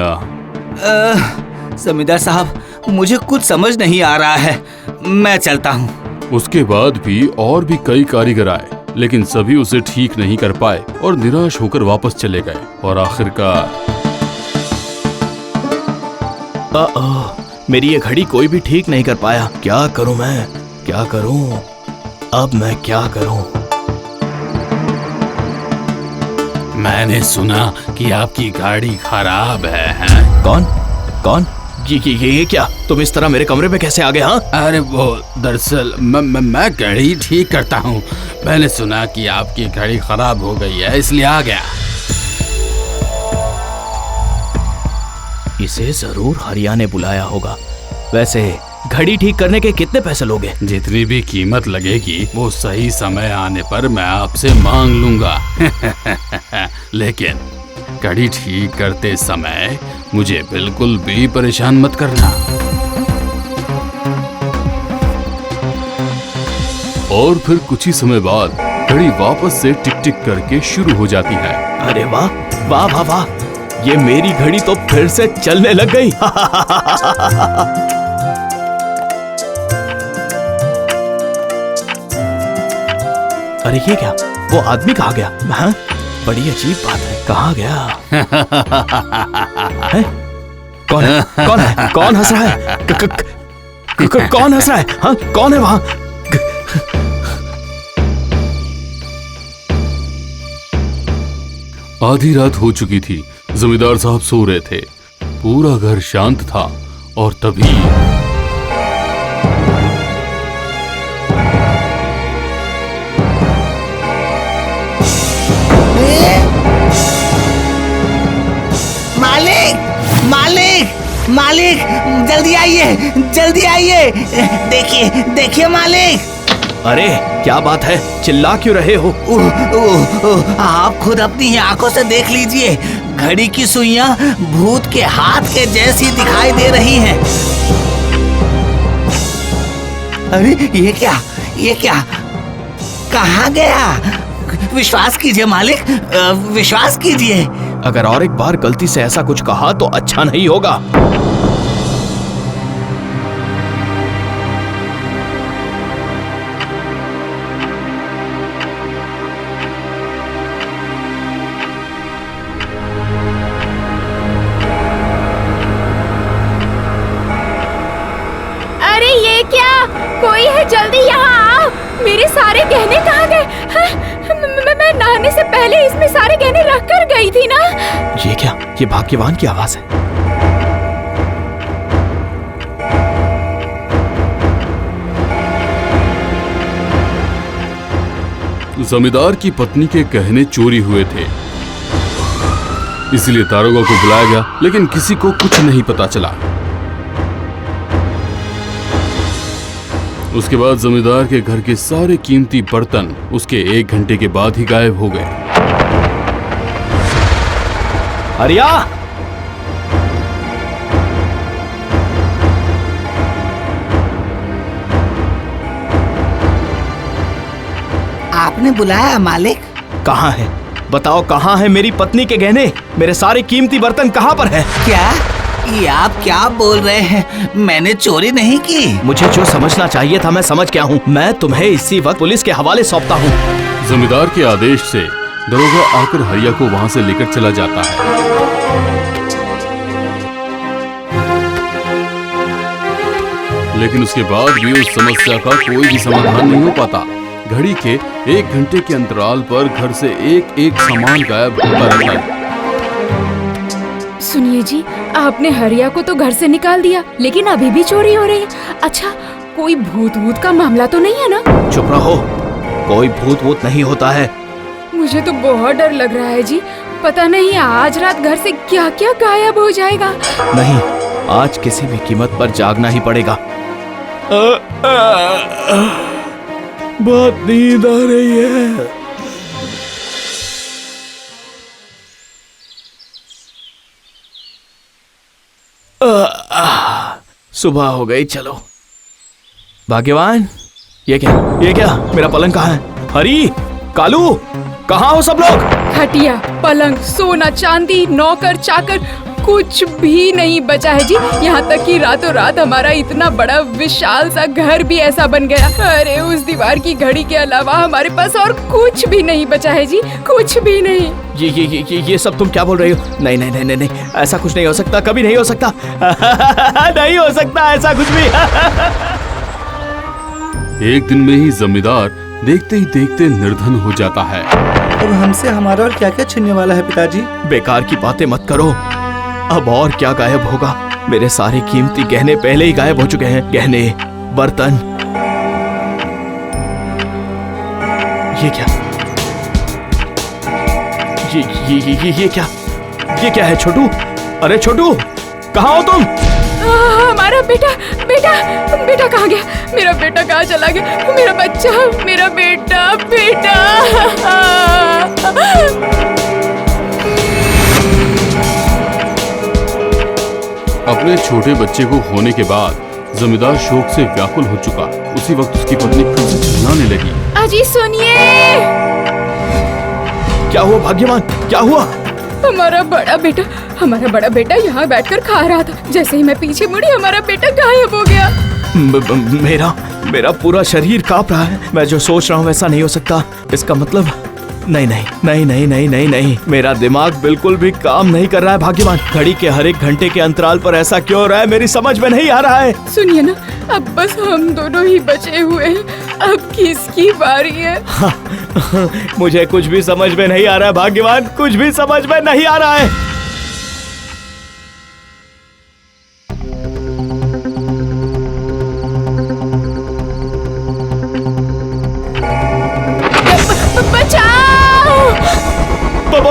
S2: जमींदार साहब, मुझे कुछ समझ नहीं आ रहा है, मैं चलता हूँ।
S3: उसके बाद भी और भी कई कारीगर आए, लेकिन सभी उसे ठीक नहीं कर पाए और निराश होकर वापस चले गए। और आखिरकार
S5: मेरी ये घड़ी कोई भी ठीक नहीं कर पाया। क्या करूं मैं, क्या करूं? अब मैं क्या करूं?
S3: मैंने सुना कि आपकी गाड़ी खराब है, हैं?
S5: कौन कौन? ये क्या, तुम इस तरह मेरे कमरे में कैसे आ गए? हाँ,
S3: अरे वो दरअसल मैं घड़ी ठीक करता हूँ। मैंने सुना कि आपकी घड़ी खराब हो गई है, इसलिए आ गया।
S5: इसे जरूर हरिया ने बुलाया होगा। वैसे घड़ी ठीक करने के कितने पैसे लोगे?
S3: जितनी भी कीमत लगेगी वो सही समय आने पर मैं आपसे मांग लूंगा। लेकिन घड़ी ठीक करते समय मुझे बिल्कुल भी परेशान मत करना। और फिर कुछ ही समय बाद घड़ी वापस से टिक टिक करके शुरू हो जाती है।
S5: अरे वाह वाह वाह वाह, ये मेरी घड़ी तो फिर से चलने लग गई। अरे ये क्या, वो आदमी कहाँ गया? हाँ, बड़ी अजीब बात है, कहाँ गया? है? कौन है? कौन है? कौन हंस रहा है? कौन हंस रहा है? हाँ, कौन है वहां?
S3: आधी रात हो चुकी थी, जमींदार साहब सो रहे थे, पूरा घर शांत था। और तभी
S2: मालिक, जल्दी आइए, जल्दी आइए। देखिए मालिक।
S5: अरे क्या बात है, चिल्ला क्यों रहे हो?
S2: आप खुद अपनी आंखों से देख लीजिए, घड़ी की सुइयां भूत के हाथ के जैसी दिखाई दे रही हैं। अरे ये क्या कहाँ गया? विश्वास कीजिए मालिक, विश्वास कीजिए।
S5: अगर और एक बार गलती से ऐसा कुछ कहा तो अच्छा नहीं होगा।
S8: अरे ये क्या, कोई है, जल्दी यहाँ आओ। मेरे सारे गहने कहाँ गए? मैं नहाने से पहले इसमें सारे गहने रख कर गई थी ना।
S5: ये क्या, ये भाग्यवान की आवाज है।
S3: जमींदार की पत्नी के गहने चोरी हुए थे, इसलिए दारोगा को बुलाया गया, लेकिन किसी को कुछ नहीं पता चला। उसके बाद जमींदार के घर के सारे कीमती बर्तन उसके 1 घंटे के बाद ही गायब हो गए।
S5: हरिया,
S2: आपने बुलाया मालिक?
S5: कहाँ है बताओ, कहाँ है मेरी पत्नी के गहने? मेरे सारे कीमती बर्तन कहाँ पर है?
S2: क्या ये आप क्या बोल रहे हैं? मैंने चोरी नहीं की।
S5: मुझे जो समझना चाहिए था मैं समझ गया हूँ। मैं तुम्हें इसी वक्त पुलिस के हवाले सौंपता हूँ।
S3: जमींदार के आदेश से दरोगा आकर हरिया को वहाँ से लेकर चला जाता है। लेकिन उसके बाद भी उस समस्या का कोई भी समाधान नहीं हो पाता। घड़ी के 1 घंटे के अंतराल पर घर से एक एक सामान गायब होता रहता है।
S11: सुनिए जी, आपने हरिया को तो घर से निकाल दिया, लेकिन अभी भी चोरी हो रही है। अच्छा, कोई भूत का मामला तो नहीं है ना?
S5: चुप रहो, कोई भूत नहीं होता है।
S11: मुझे तो बहुत डर लग रहा है जी। पता नहीं आज रात घर से क्या क्या गायब हो जाएगा।
S5: नहीं, आज किसी भी कीमत पर जागना ही पड़ेगा। बहुत नींद आ रही है। सुबह हो गई, चलो। भाग्यवान, ये क्या मेरा पलंग कहाँ है? हरी, कालू, कहाँ हो सब लोग?
S11: खटिया, पलंग, सोना चांदी, नौकर चाकर, कुछ भी नहीं बचा है जी। यहाँ तक कि रातों रात हमारा इतना बड़ा विशाल सा घर भी ऐसा बन गया। अरे उस दीवार की घड़ी के अलावा हमारे पास और कुछ भी नहीं बचा है जी, कुछ भी नहीं।
S5: ये सब तुम क्या बोल रही हो? नहीं, ऐसा कुछ नहीं हो सकता, कभी नहीं हो सकता। नहीं हो सकता ऐसा कुछ भी।
S3: एक दिन में ही जमींदार देखते ही देखते निर्धन हो जाता है।
S13: अब हमसे हमारा और क्या क्या छिनने वाला है पिताजी?
S5: बेकार की बातें मत करो। अब और क्या गायब होगा? मेरे सारे कीमती गहने पहले ही गायब हो चुके हैं। गहने, बर्तन। ये क्या? ये क्या है छोटू? अरे छोटू, कहाँ हो तुम?
S11: हमारा बेटा कहाँ गया? मेरा बेटा कहाँ चला गया? मेरा बच्चा, मेरा बेटा।
S3: अपने छोटे बच्चे को खोने के बाद जमींदार शोक से व्याकुल हो चुका। उसी वक्त उसकी पत्नी फिर से चिल्लाने लगी।
S11: अजी सुनिए।
S5: क्या हुआ भाग्यवान, क्या हुआ?
S11: हमारा बड़ा बेटा यहाँ बैठकर खा रहा था। जैसे ही मैं पीछे मुड़ी, हमारा बेटा गायब हो गया।
S5: मेरा पूरा शरीर कांप रहा है। मैं जो सोच रहा हूँ वैसा नहीं हो सकता। इसका मतलब नहीं। मेरा दिमाग बिल्कुल भी काम नहीं कर रहा है भाग्यवान। घड़ी के हर एक घंटे के अंतराल पर ऐसा क्यों हो रहा है? मेरी समझ में नहीं आ रहा है।
S11: सुनिए ना, अब बस हम दोनों ही बचे हुए हैं। अब किसकी बारी है?
S5: मुझे कुछ भी समझ में नहीं आ रहा है भाग्यवान, कुछ भी समझ में नहीं आ रहा है।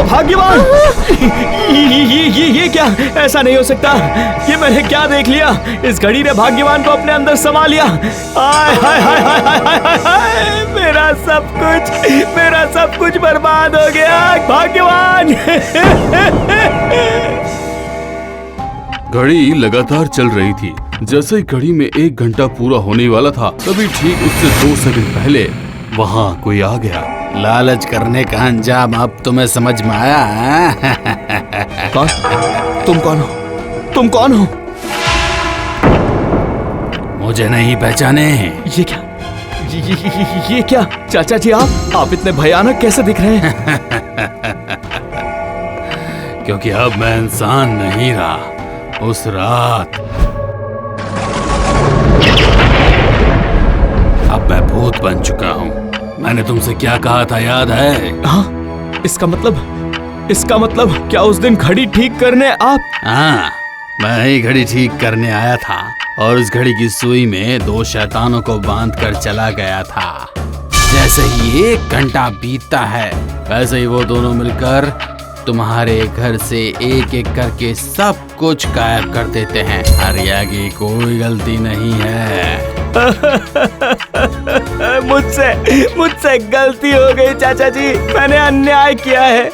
S5: भाग्यवान, ये क्या? ऐसा नहीं हो सकता। ये मैंने क्या देख लिया? इस घड़ी ने भाग्यवान को अपने अंदर समा लिया। हाय, मेरा सब कुछ बर्बाद हो गया भाग्यवान।
S3: घड़ी लगातार चल रही थी। जैसे ही घड़ी में 1 घंटा पूरा होने वाला था, तभी ठीक उससे 2 सेकंड पहले वहाँ कोई आ गया।
S4: लालच करने का अंजाम अब तुम्हें समझ में आया है?
S5: कौन? तुम कौन हो?
S4: मुझे नहीं पहचाने?
S5: ये क्या? ये क्या? चाचा जी, आप इतने भयानक कैसे दिख रहे हैं?
S4: क्योंकि अब मैं इंसान नहीं रहा। उस रात अब मैं भूत बन चुका हूँ। मैंने तुमसे क्या कहा था, याद है?
S5: हाँ, इसका मतलब क्या उस दिन घड़ी ठीक करने आप?
S4: हाँ, मैं ही घड़ी ठीक करने आया था और इस घड़ी की सुई में 2 शैतानों को बांध कर चला गया था। जैसे ही 1 घंटा बीतता है, वैसे ही वो दोनों मिलकर तुम्हारे घर से एक एक करके सब कुछ गायब कर देते हैं। हरिया की कोई गलती नहीं है।
S5: मुझसे गलती हो गई चाचा जी, मैंने अन्याय किया है।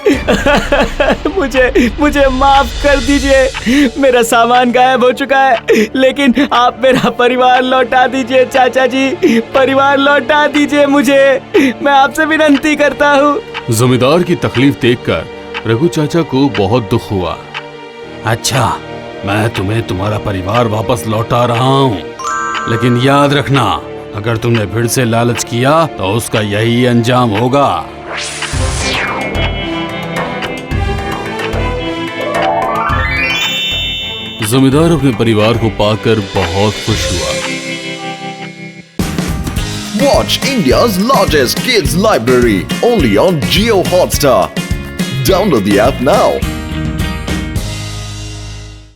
S5: मुझे माफ कर दीजिए। मेरा सामान गायब हो चुका है, लेकिन आप मेरा परिवार लौटा दीजिए चाचा जी। परिवार लौटा दीजिए मुझे, मैं आपसे विनती करता हूँ।
S3: जमींदार की तकलीफ देखकर रघु चाचा को बहुत दुख हुआ।
S4: अच्छा,
S3: मैं तुम्हें तुम्हारा परिवार वापस लौटा रहा हूँ। लेकिन याद रखना, अगर तुमने फिर से लालच किया तो उसका यही अंजाम होगा। जमींदार अपने परिवार को पाकर बहुत खुश हुआ।
S1: Watch India's largest kids library only on Jio Hotstar. Download the app now.